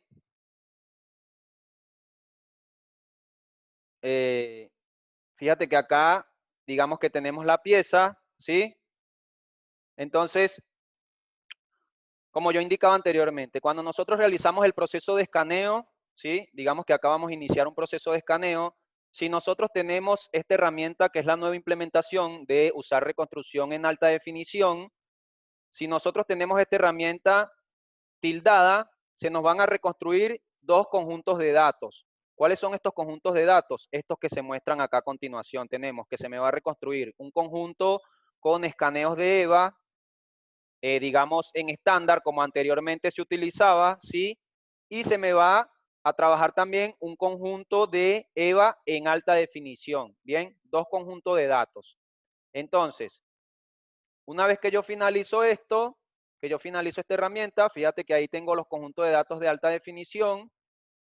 acá, digamos que tenemos la pieza, ¿sí? Entonces, como yo indicaba anteriormente, cuando nosotros realizamos el proceso de escaneo, ¿sí? Digamos que acá vamos a iniciar un proceso de escaneo. Si nosotros tenemos esta herramienta que es la nueva implementación de usar reconstrucción en alta definición, si nosotros tenemos esta herramienta tildada, se nos van a reconstruir dos conjuntos de datos. ¿Cuáles son estos conjuntos de datos? Estos que se muestran acá a continuación. Tenemos que se me va a reconstruir un conjunto con escaneos de EVA, digamos en estándar como anteriormente se utilizaba, ¿sí? Y se me va a trabajar también un conjunto de EVA en alta definición, ¿bien? Dos conjuntos de datos. Entonces, una vez que yo finalizo esto, que yo finalizo esta herramienta, fíjate que ahí tengo los conjuntos de datos de alta definición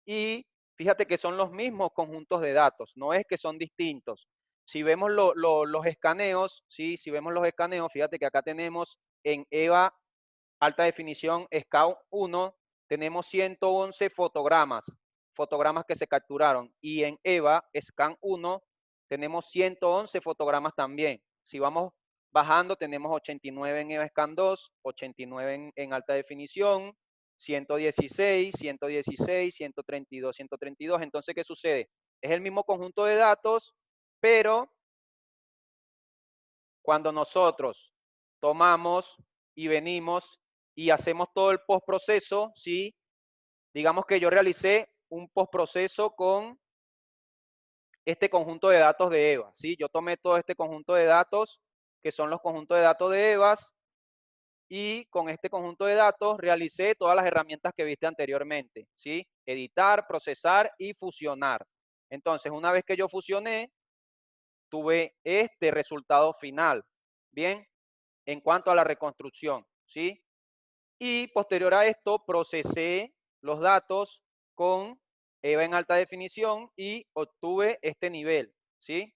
y fíjate que son los mismos conjuntos de datos, no es que son distintos. Si vemos los escaneos, ¿sí? Si vemos los escaneos, fíjate que acá tenemos en EVA alta definición SCAU 1, tenemos 111 fotogramas que se capturaron. Y en EVA SCAN 1 tenemos 111 fotogramas también. Si vamos bajando, tenemos 89 en EVA SCAN 2, 89 en alta definición, 116, 116, 132, 132. Entonces, ¿qué sucede? Es el mismo conjunto de datos, pero cuando nosotros tomamos y venimos y hacemos todo el postproceso, ¿sí? Digamos que yo realicé un postproceso con este conjunto de datos de EVA, ¿sí? Yo tomé todo este conjunto de datos, que son los conjuntos de datos de EVAs, y con este conjunto de datos realicé todas las herramientas que viste anteriormente, ¿sí? Editar, procesar y fusionar. Entonces, una vez que yo fusioné, tuve este resultado final, ¿bien? En cuanto a la reconstrucción, ¿sí? Y posterior a esto, procesé los datos con EVA en alta definición y obtuve este nivel, ¿sí?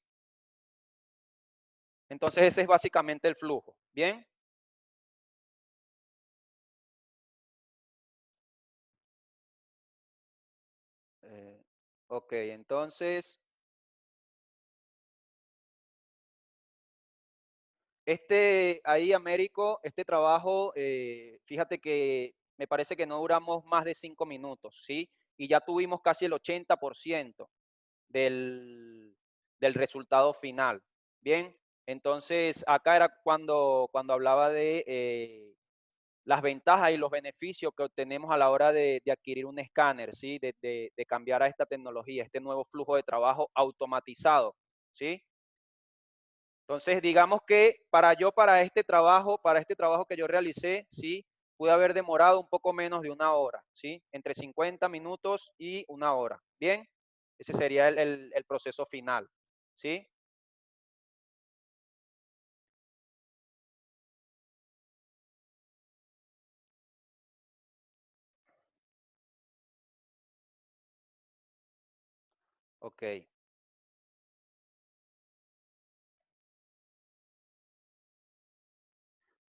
Entonces ese es básicamente el flujo, ¿bien? Ok, entonces, ahí Américo, este trabajo, fíjate que me parece que no duramos más de 5 minutos, ¿sí? Y ya tuvimos casi el 80% del resultado final. Bien, entonces acá era cuando hablaba de las ventajas y los beneficios que obtenemos a la hora de adquirir un escáner, ¿sí? De cambiar a esta tecnología, este nuevo flujo de trabajo automatizado, ¿sí? Entonces, digamos que para este trabajo que yo realicé, ¿sí? Pude haber demorado un poco menos de una hora, ¿sí? Entre 50 minutos y una hora. Bien, ese sería el proceso final, ¿sí? Ok.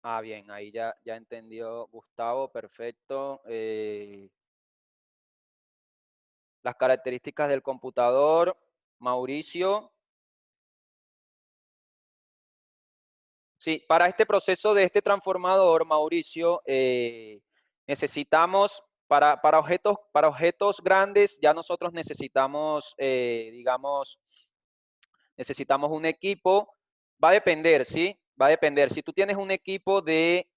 Ah, bien, ahí ya entendió Gustavo, perfecto. Las características del computador, Mauricio. Sí, para este proceso de este transformador, Mauricio, necesitamos, para objetos grandes, ya nosotros necesitamos, digamos, necesitamos un equipo. Va a depender, ¿sí? Va a depender. Si tú tienes un equipo de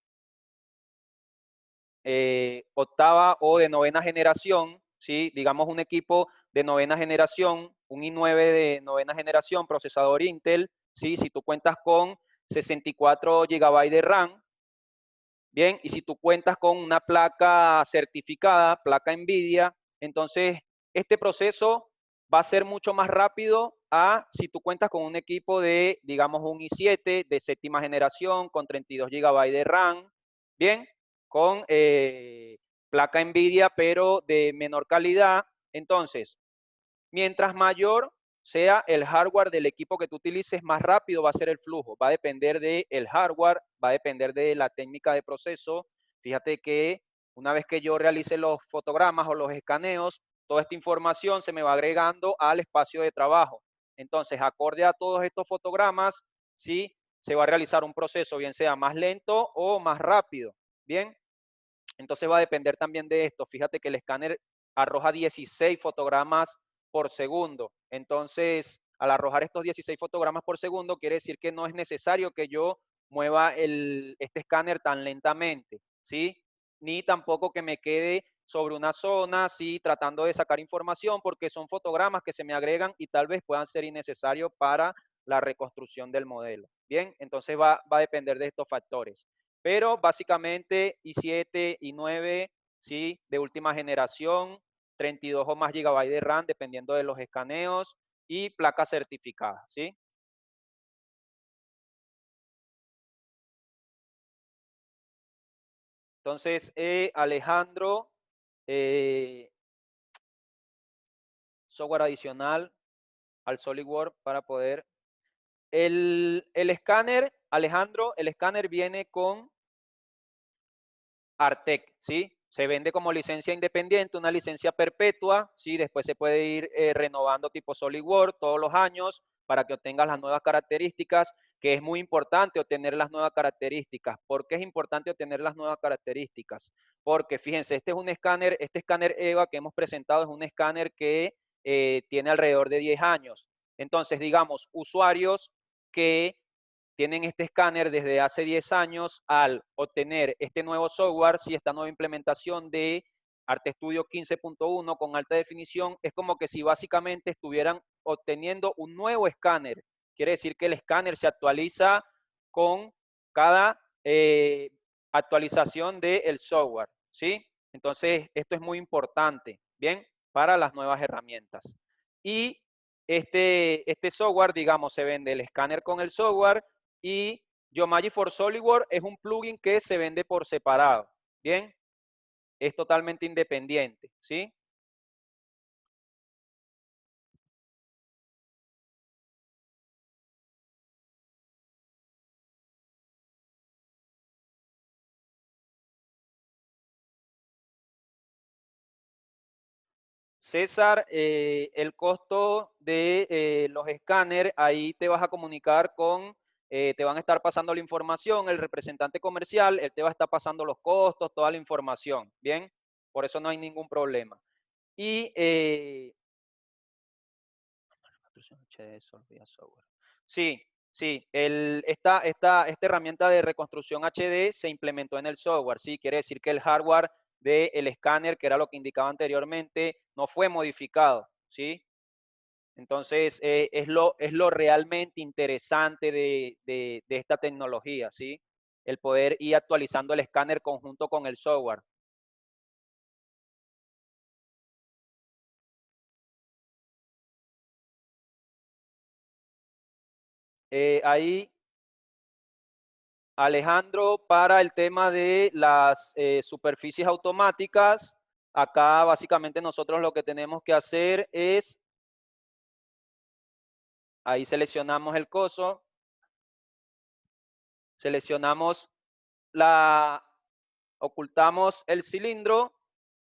octava o de novena generación, ¿sí? Digamos un equipo de novena generación, un i9 de novena generación, procesador Intel, ¿sí? Si tú cuentas con 64 GB de RAM, bien, y si tú cuentas con una placa certificada, placa NVIDIA, entonces este proceso va a ser mucho más rápido a si tú cuentas con un equipo de, digamos, un i7 de séptima generación con 32 GB de RAM, bien, con placa NVIDIA pero de menor calidad. Entonces, mientras mayor sea el hardware del equipo que tú utilices, más rápido va a ser el flujo. Va a depender del hardware, va a depender de la técnica de proceso. Fíjate que una vez que yo realice los fotogramas o los escaneos, toda esta información se me va agregando al espacio de trabajo. Entonces, acorde a todos estos fotogramas, ¿sí? Se va a realizar un proceso, bien sea más lento o más rápido. Bien, entonces va a depender también de esto. Fíjate que el escáner arroja 16 fotogramas por segundo. Entonces, al arrojar estos 16 fotogramas por segundo, quiere decir que no es necesario que yo mueva este escáner tan lentamente, ¿sí? Ni tampoco que me quede sobre una zona, sí, tratando de sacar información, porque son fotogramas que se me agregan y tal vez puedan ser innecesarios para la reconstrucción del modelo. Bien, entonces va a depender de estos factores. Pero básicamente i7, i9, ¿sí? De última generación, 32 o más GB de RAM, dependiendo de los escaneos, y placa certificada, ¿sí? Entonces, Alejandro, eh, software adicional al SolidWorks para poder... El escáner, Alejandro, el escáner viene con Artec, ¿sí? Se vende como licencia independiente, una licencia perpetua, ¿sí? Después se puede ir renovando tipo SolidWorks todos los años para que obtengas las nuevas características, que es muy importante obtener las nuevas características. ¿Por qué es importante obtener las nuevas características? Porque fíjense, este es un escáner, este escáner EVA que hemos presentado es un escáner que tiene alrededor de 10 años. Entonces, digamos, usuarios que tienen este escáner desde hace 10 años, al obtener este nuevo software, si esta nueva implementación de ArtStudio 15.1 con alta definición, es como que si básicamente estuvieran obteniendo un nuevo escáner. Quiere decir que el escáner se actualiza con cada actualización del software, ¿sí? Entonces, esto es muy importante, ¿bien? Para las nuevas herramientas. Y este software, digamos, se vende el escáner con el software, y Geomagic for SolidWorks es un plugin que se vende por separado. Bien, es totalmente independiente, ¿sí? César, el costo de los escáneres, ahí te vas a comunicar con, te van a estar pasando la información, el representante comercial, él te va a estar pasando los costos, toda la información, ¿bien? Por eso no hay ningún problema. Y sí, sí, esta herramienta de reconstrucción HD se implementó en el software, sí, quiere decir que el hardware del escáner, que era lo que indicaba anteriormente, no fue modificado, ¿sí? Entonces, es lo realmente interesante de esta tecnología, ¿sí? El poder ir actualizando el escáner conjunto con el software. Ahí Alejandro, para el tema de las superficies automáticas, acá básicamente nosotros lo que tenemos que hacer es, ahí seleccionamos el coso, seleccionamos la, ocultamos el cilindro,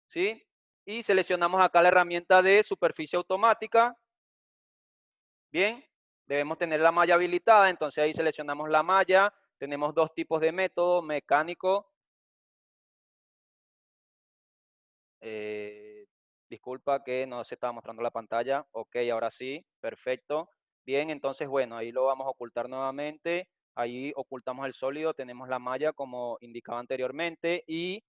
¿sí? Y seleccionamos acá la herramienta de superficie automática, bien, debemos tener la malla habilitada, entonces ahí seleccionamos la malla, tenemos dos tipos de método, mecánico. Eh, disculpa que no se estaba mostrando la pantalla. Ok, ahora sí, perfecto. Bien, entonces, bueno, ahí lo vamos a ocultar nuevamente. Ahí ocultamos el sólido, tenemos la malla como indicaba anteriormente y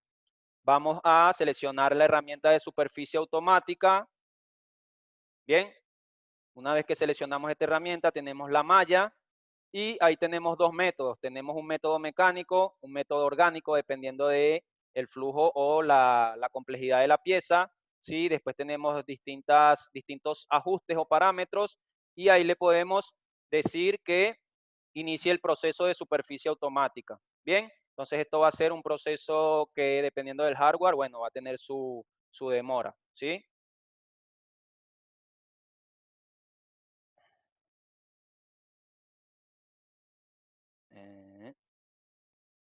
vamos a seleccionar la herramienta de superficie automática. Bien, una vez que seleccionamos esta herramienta, tenemos la malla y ahí tenemos dos métodos. Tenemos un método mecánico, un método orgánico, dependiendo de el flujo o la complejidad de la pieza. ¿Sí? Después tenemos distintos ajustes o parámetros y ahí le podemos decir que inicie el proceso de superficie automática. Bien, entonces esto va a ser un proceso que dependiendo del hardware, bueno, va a tener su demora. ¿Sí?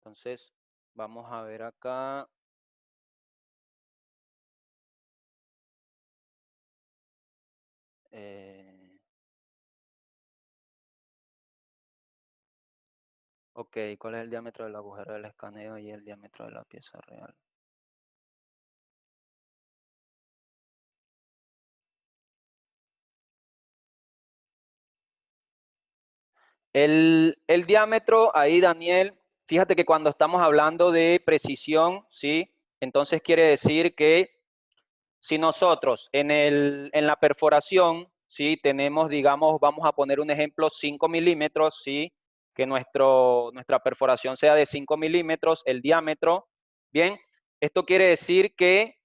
Entonces, vamos a ver acá. Ok, ¿cuál es el diámetro del agujero del escaneo y el diámetro de la pieza real? El diámetro, ahí Daniel, fíjate que cuando estamos hablando de precisión, ¿sí? Entonces quiere decir que si nosotros en la perforación, ¿sí? Tenemos, digamos, vamos a poner un ejemplo, 5 milímetros, ¿sí? Que nuestra perforación sea de 5 milímetros, el diámetro, ¿bien? Esto quiere decir que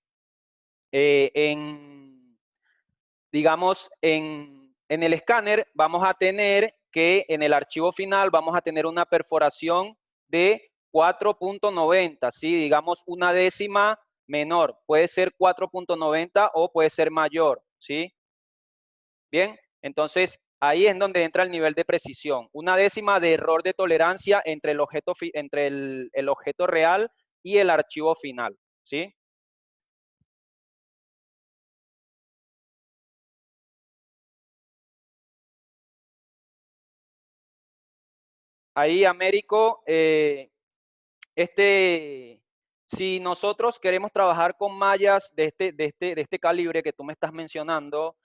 digamos, en el escáner vamos a tener que en el archivo final vamos a tener una perforación de 4.90, ¿sí? Digamos una décima menor. Puede ser 4.90 o puede ser mayor, ¿sí? Bien, entonces ahí es donde entra el nivel de precisión. Una décima de error de tolerancia entre el objeto real y el archivo final, ¿sí? Ahí, Américo, si nosotros queremos trabajar con mallas de este calibre que tú me estás mencionando,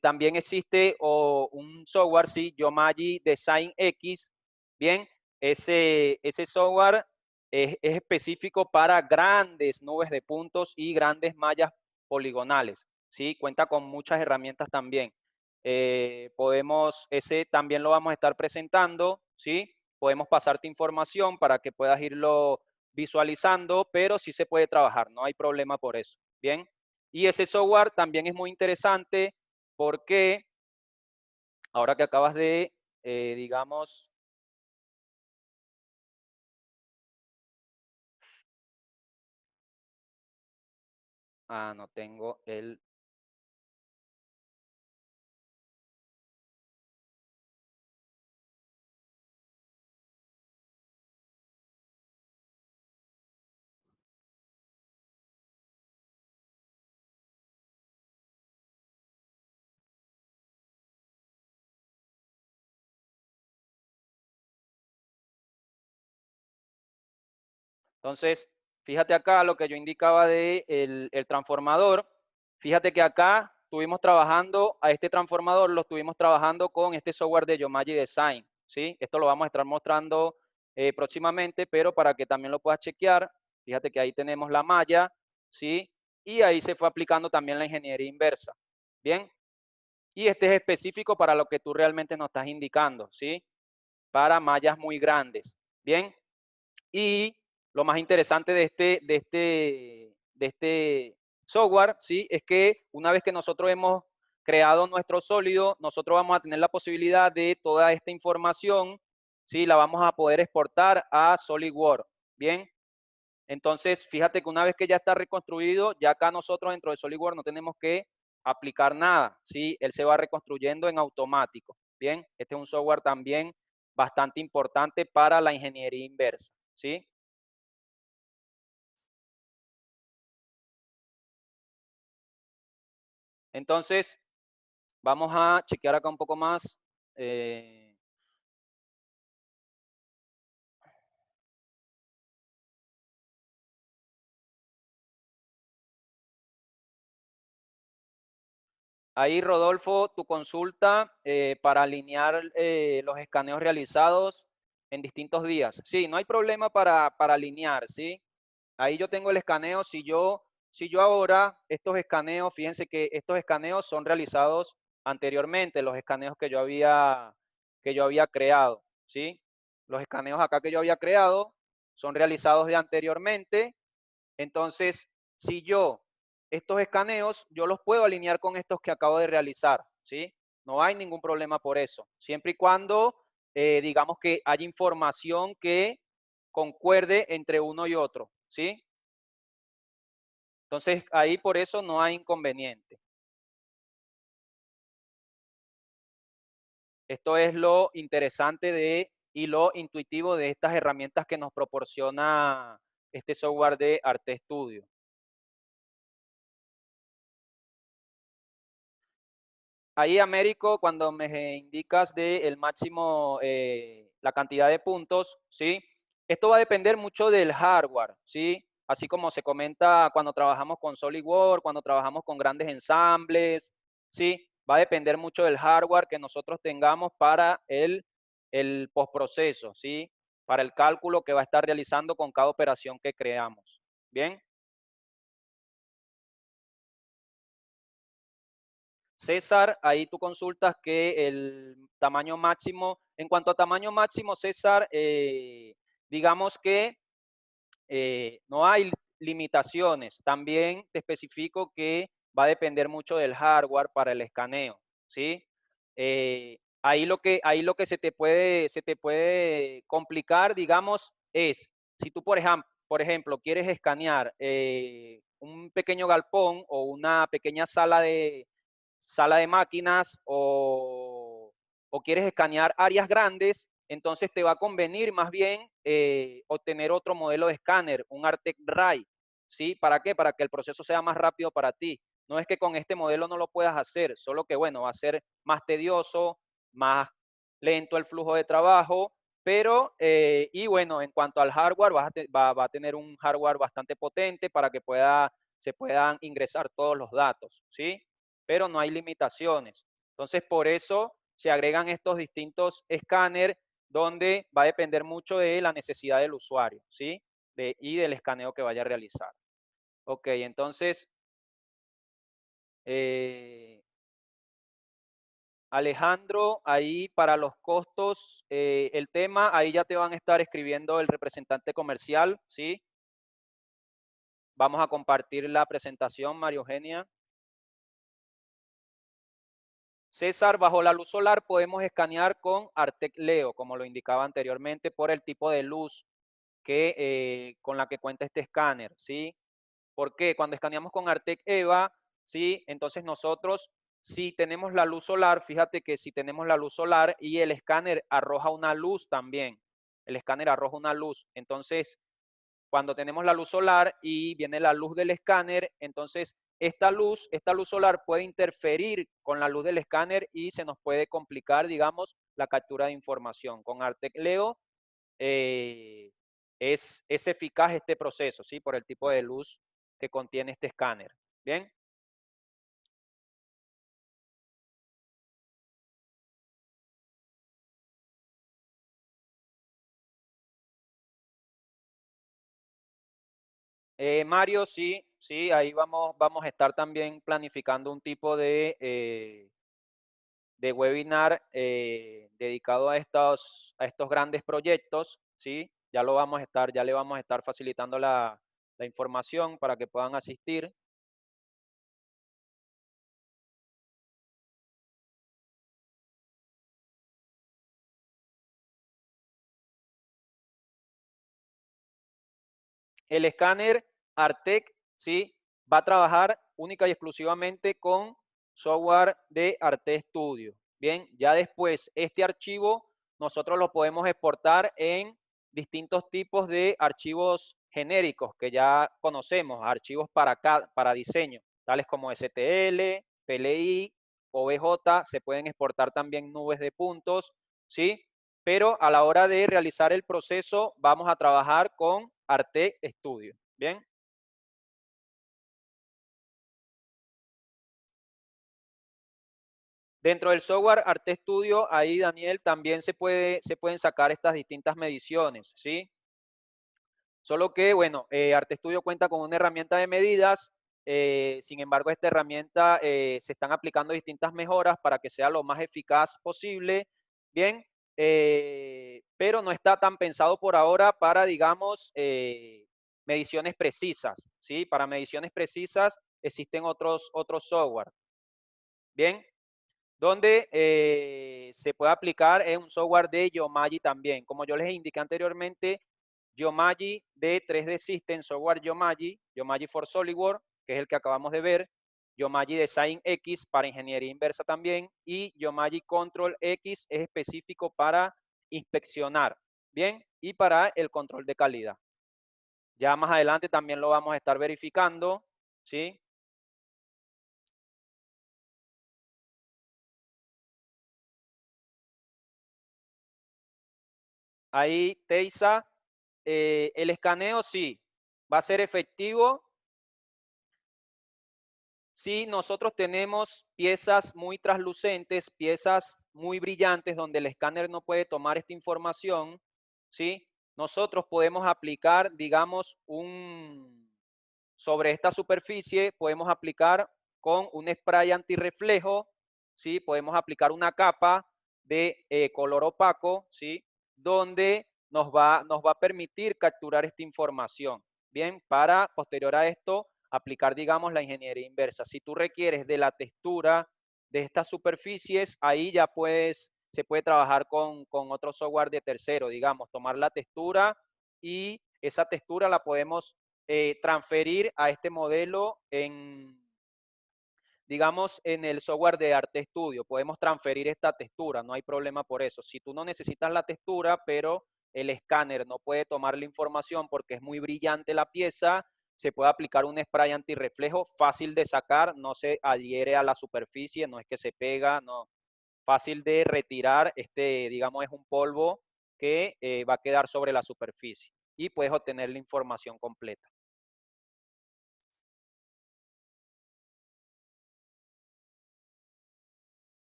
también existe un software, sí, Yomaji Design X, bien, ese software es específico para grandes nubes de puntos y grandes mallas poligonales, sí, cuenta con muchas herramientas también. Ese también lo vamos a estar presentando, sí, podemos pasarte información para que puedas irlo visualizando, pero sí se puede trabajar, no hay problema por eso. Bien, y ese software también es muy interesante porque ahora que acabas de, digamos, no tengo el... Entonces, fíjate acá lo que yo indicaba de el transformador. Fíjate que acá estuvimos trabajando, a este transformador lo estuvimos trabajando con este software de Yomaji Design, ¿sí? Esto lo vamos a estar mostrando próximamente, pero para que también lo puedas chequear, fíjate que ahí tenemos la malla, ¿sí? Y ahí se fue aplicando también la ingeniería inversa, ¿bien? Y este es específico para lo que tú realmente nos estás indicando, ¿sí? Para mallas muy grandes, ¿bien? Y lo más interesante de este software, ¿sí? Es que una vez que nosotros hemos creado nuestro sólido, nosotros vamos a tener la posibilidad de toda esta información, ¿sí? La vamos a poder exportar a SolidWorks, ¿bien? Entonces, fíjate que una vez que ya está reconstruido, ya acá nosotros dentro de SolidWorks no tenemos que aplicar nada, ¿sí? Él se va reconstruyendo en automático, ¿bien? Este es un software también bastante importante para la ingeniería inversa, ¿sí? Entonces, vamos a chequear acá un poco más. Eh, Ahí, Rodolfo, tu consulta para alinear los escaneos realizados en distintos días. Sí, no hay problema para alinear, ¿sí? Ahí yo tengo el escaneo. Si yo ahora, estos escaneos, fíjense que estos escaneos son realizados anteriormente, los escaneos que yo había creado, ¿sí? Los escaneos acá que yo había creado son realizados de anteriormente. Entonces, si estos escaneos, yo los puedo alinear con estos que acabo de realizar, ¿sí? No hay ningún problema por eso, siempre y cuando, digamos que haya información que concuerde entre uno y otro, ¿sí? Entonces, ahí por eso no hay inconveniente. Esto es lo interesante y lo intuitivo de estas herramientas que nos proporciona este software de Arte Studio. Ahí, Américo, cuando me indicas el máximo, la cantidad de puntos, ¿sí? Esto va a depender mucho del hardware, ¿sí? Así como se comenta cuando trabajamos con SolidWorks, cuando trabajamos con grandes ensambles, ¿sí? Va a depender mucho del hardware que nosotros tengamos para el postproceso, ¿sí? Para el cálculo que va a estar realizando con cada operación que creamos. ¿Bien? César, ahí tú consultas que el tamaño máximo, en cuanto a tamaño máximo, César, digamos que no hay limitaciones. También te especifico que va a depender mucho del hardware para el escaneo, ¿sí? Ahí lo que se te puede complicar, digamos, es si tú, por ejemplo, quieres escanear un pequeño galpón o una pequeña sala de máquinas o quieres escanear áreas grandes, entonces te va a convenir más bien obtener otro modelo de escáner, un Artec Rai, ¿sí? ¿Para qué? Para que el proceso sea más rápido para ti. No es que con este modelo no lo puedas hacer, solo que, bueno, va a ser más tedioso, más lento el flujo de trabajo, pero, y bueno, en cuanto al hardware, va a tener un hardware bastante potente para que se puedan ingresar todos los datos, ¿sí? Pero no hay limitaciones. Entonces, por eso se agregan estos distintos escáneres donde va a depender mucho de la necesidad del usuario, ¿sí? Y del escaneo que vaya a realizar. Ok, entonces, eh, Alejandro, ahí para los costos, el tema, ahí ya te van a estar escribiendo el representante comercial, ¿sí? Vamos a compartir la presentación, María Eugenia. César, bajo la luz solar podemos escanear con Artec Leo, como lo indicaba anteriormente, por el tipo de luz con la que cuenta este escáner, ¿sí? Porque cuando escaneamos con Artec EVA, ¿sí? Entonces nosotros, si tenemos la luz solar, fíjate que si tenemos la luz solar y el escáner arroja una luz también, el escáner arroja una luz, entonces cuando tenemos la luz solar y viene la luz del escáner, entonces esta luz solar puede interferir con la luz del escáner y se nos puede complicar, digamos, la captura de información. Con Artec Leo eh, es eficaz este proceso, ¿sí? Por el tipo de luz que contiene este escáner. ¿Bien? Mario, sí, sí, ahí vamos a estar también planificando un tipo de webinar dedicado a estos grandes proyectos, ¿sí? Ya le vamos a estar facilitando la información para que puedan asistir. El escáner Artec, ¿sí? Va a trabajar única y exclusivamente con software de Arte Studio. Bien, ya después este archivo nosotros lo podemos exportar en distintos tipos de archivos genéricos que ya conocemos, archivos para diseño, tales como STL, PLI, OBJ, se pueden exportar también nubes de puntos, ¿sí? Pero a la hora de realizar el proceso vamos a trabajar con Arte Studio. Bien. Dentro del software Arte Studio, ahí Daniel también se pueden sacar estas distintas mediciones, ¿sí? Solo que, bueno, Arte Studio cuenta con una herramienta de medidas, sin embargo, esta herramienta se están aplicando distintas mejoras para que sea lo más eficaz posible, bien, pero no está tan pensado por ahora para, digamos, mediciones precisas, ¿sí? Para mediciones precisas existen otros software, bien, donde se puede aplicar en un software de Yomaji también. Como yo les indiqué anteriormente, Yomaji de 3D System, software Yomaji, Yomaji for SolidWorks, que es el que acabamos de ver, Yomaji Design X para ingeniería inversa también, y Yomaji Control X es específico para inspeccionar, ¿bien? Y para el control de calidad. Ya más adelante también lo vamos a estar verificando, ¿sí? Ahí, Teisa, el escaneo sí, va a ser efectivo si nosotros tenemos piezas muy traslucentes, piezas muy brillantes donde el escáner no puede tomar esta información, ¿sí? Nosotros podemos aplicar, digamos, sobre esta superficie, podemos aplicar con un spray antirreflejo, ¿sí? Podemos aplicar una capa de color opaco, ¿sí? Donde nos va a permitir capturar esta información, ¿bien? Para posterior a esto aplicar, digamos, la ingeniería inversa. Si tú requieres de la textura de estas superficies, ahí ya se puede trabajar con otro software de tercero, digamos, tomar la textura y esa textura la podemos transferir a este modelo digamos, en el software de Arte Studio. Podemos transferir esta textura, no hay problema por eso. Si tú no necesitas la textura, pero el escáner no puede tomar la información porque es muy brillante la pieza, se puede aplicar un spray antirreflejo fácil de sacar, no se adhiere a la superficie, no es que se pega, no. Fácil de retirar, digamos, es un polvo que va a quedar sobre la superficie y puedes obtener la información completa.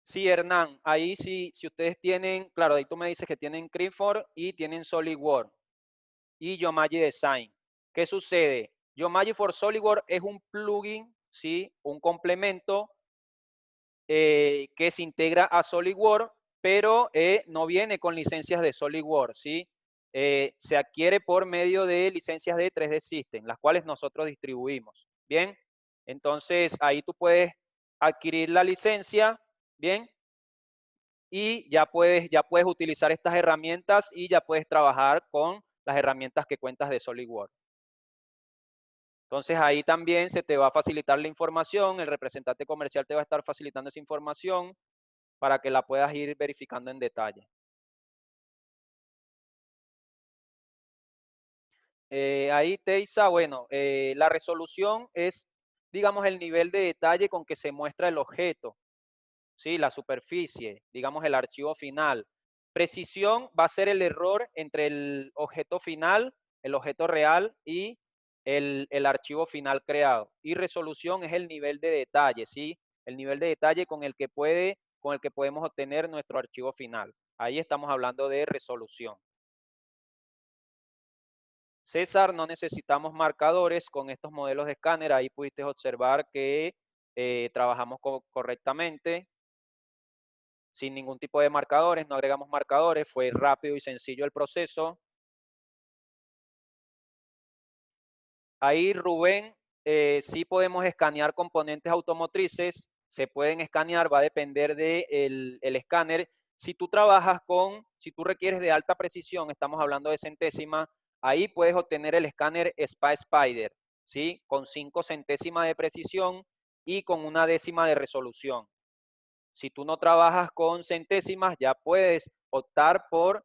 Sí, Hernán, ahí sí, si ustedes tienen, claro, ahí tú me dices que tienen Creamforce y tienen SolidWorks y Yomaji Design. ¿Qué sucede? Yomaji for SolidWorks es un plugin, ¿sí? Un complemento que se integra a SolidWorks, pero no viene con licencias de SolidWorks, ¿sí? Se adquiere por medio de licencias de 3D System, las cuales nosotros distribuimos, ¿bien? Entonces, ahí tú puedes adquirir la licencia, ¿bien? Y ya puedes utilizar estas herramientas y ya puedes trabajar con las herramientas que cuentas de SolidWorks. Entonces ahí también se te va a facilitar la información, el representante comercial te va a estar facilitando esa información para que la puedas ir verificando en detalle. Ahí, Teisa, bueno, la resolución es, digamos, el nivel de detalle con que se muestra el objeto. ¿Sí? La superficie, digamos el archivo final. Precisión va a ser el error entre el objeto final, el objeto real y el archivo final creado. Y resolución es el nivel de detalle, ¿sí? El nivel de detalle con el que podemos obtener nuestro archivo final. Ahí estamos hablando de resolución. César, no necesitamos marcadores con estos modelos de escáner. Ahí pudiste observar que trabajamos correctamente sin ningún tipo de marcadores, no agregamos marcadores, fue rápido y sencillo el proceso. Ahí, Rubén, sí podemos escanear componentes automotrices, se pueden escanear, va a depender del el escáner. Si tú requieres de alta precisión, estamos hablando de centésima, ahí puedes obtener el escáner SPA Spider, ¿sí? Con 5 centésimas de precisión y con 1/10 de resolución. Si tú no trabajas con centésimas, ya puedes optar por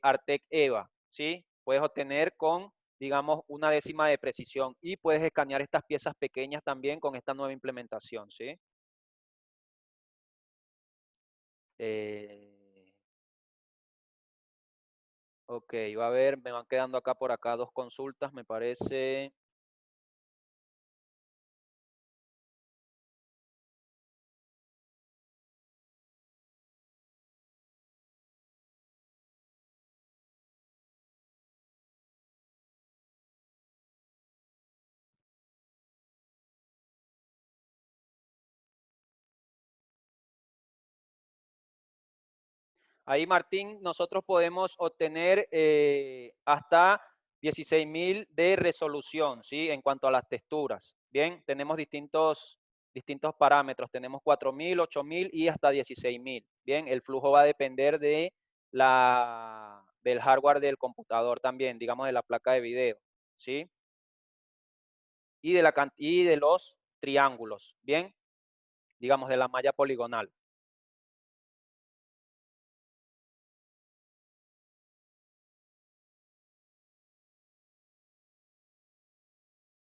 Artec EVA, ¿sí? Puedes obtener con, digamos, 1/10 de precisión y puedes escanear estas piezas pequeñas también con esta nueva implementación, ¿sí? Eh, ok, va a ver, me van quedando acá por acá 2 consultas, me parece. Ahí, Martín, nosotros podemos obtener hasta 16.000 de resolución, ¿sí? En cuanto a las texturas. Bien, tenemos distintos parámetros. Tenemos 4.000, 8.000 y hasta 16.000. Bien, el flujo va a depender del hardware del computador también, digamos de la placa de video, ¿sí? y de los triángulos, ¿bien? Digamos, de la malla poligonal.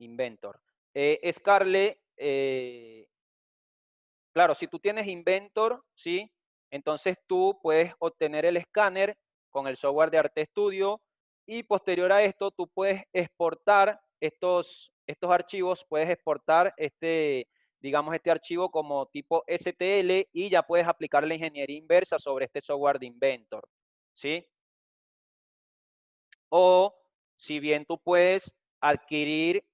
Inventor. Scarlett, claro, si tú tienes Inventor, ¿sí? Entonces tú puedes obtener el escáner con el software de Arte Studio y posterior a esto tú puedes exportar estos archivos, puedes exportar digamos, este archivo como tipo STL y ya puedes aplicar la ingeniería inversa sobre este software de Inventor, ¿sí? O si bien tú puedes adquirir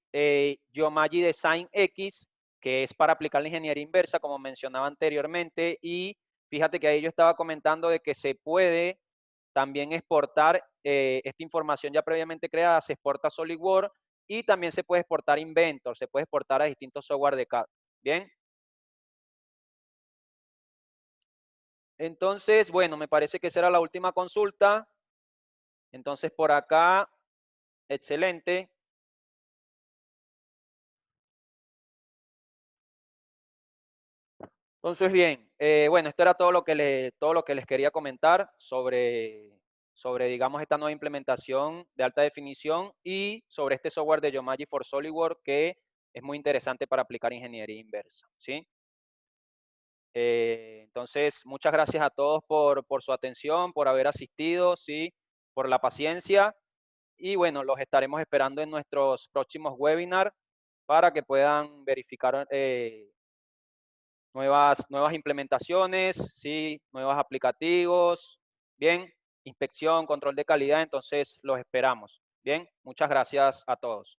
Geomagic Design X, que es para aplicar la ingeniería inversa, como mencionaba anteriormente, y fíjate que ahí yo estaba comentando de que se puede también exportar esta información ya previamente creada, se exporta a SolidWorks y también se puede exportar Inventor, se puede exportar a distintos software de CAD. Bien, entonces, bueno, me parece que esa era la última consulta. Entonces, por acá, excelente. Entonces, bien, bueno, esto era todo lo que les quería comentar sobre, digamos, esta nueva implementación de alta definición y sobre este software de Geomagic for SolidWorks que es muy interesante para aplicar ingeniería inversa, ¿sí? Entonces, muchas gracias a todos por su atención, por haber asistido, ¿sí? Por la paciencia y bueno, los estaremos esperando en nuestros próximos webinars para que puedan verificar nuevas implementaciones, ¿sí? Nuevos aplicativos, bien, inspección, control de calidad, entonces los esperamos. Bien, muchas gracias a todos.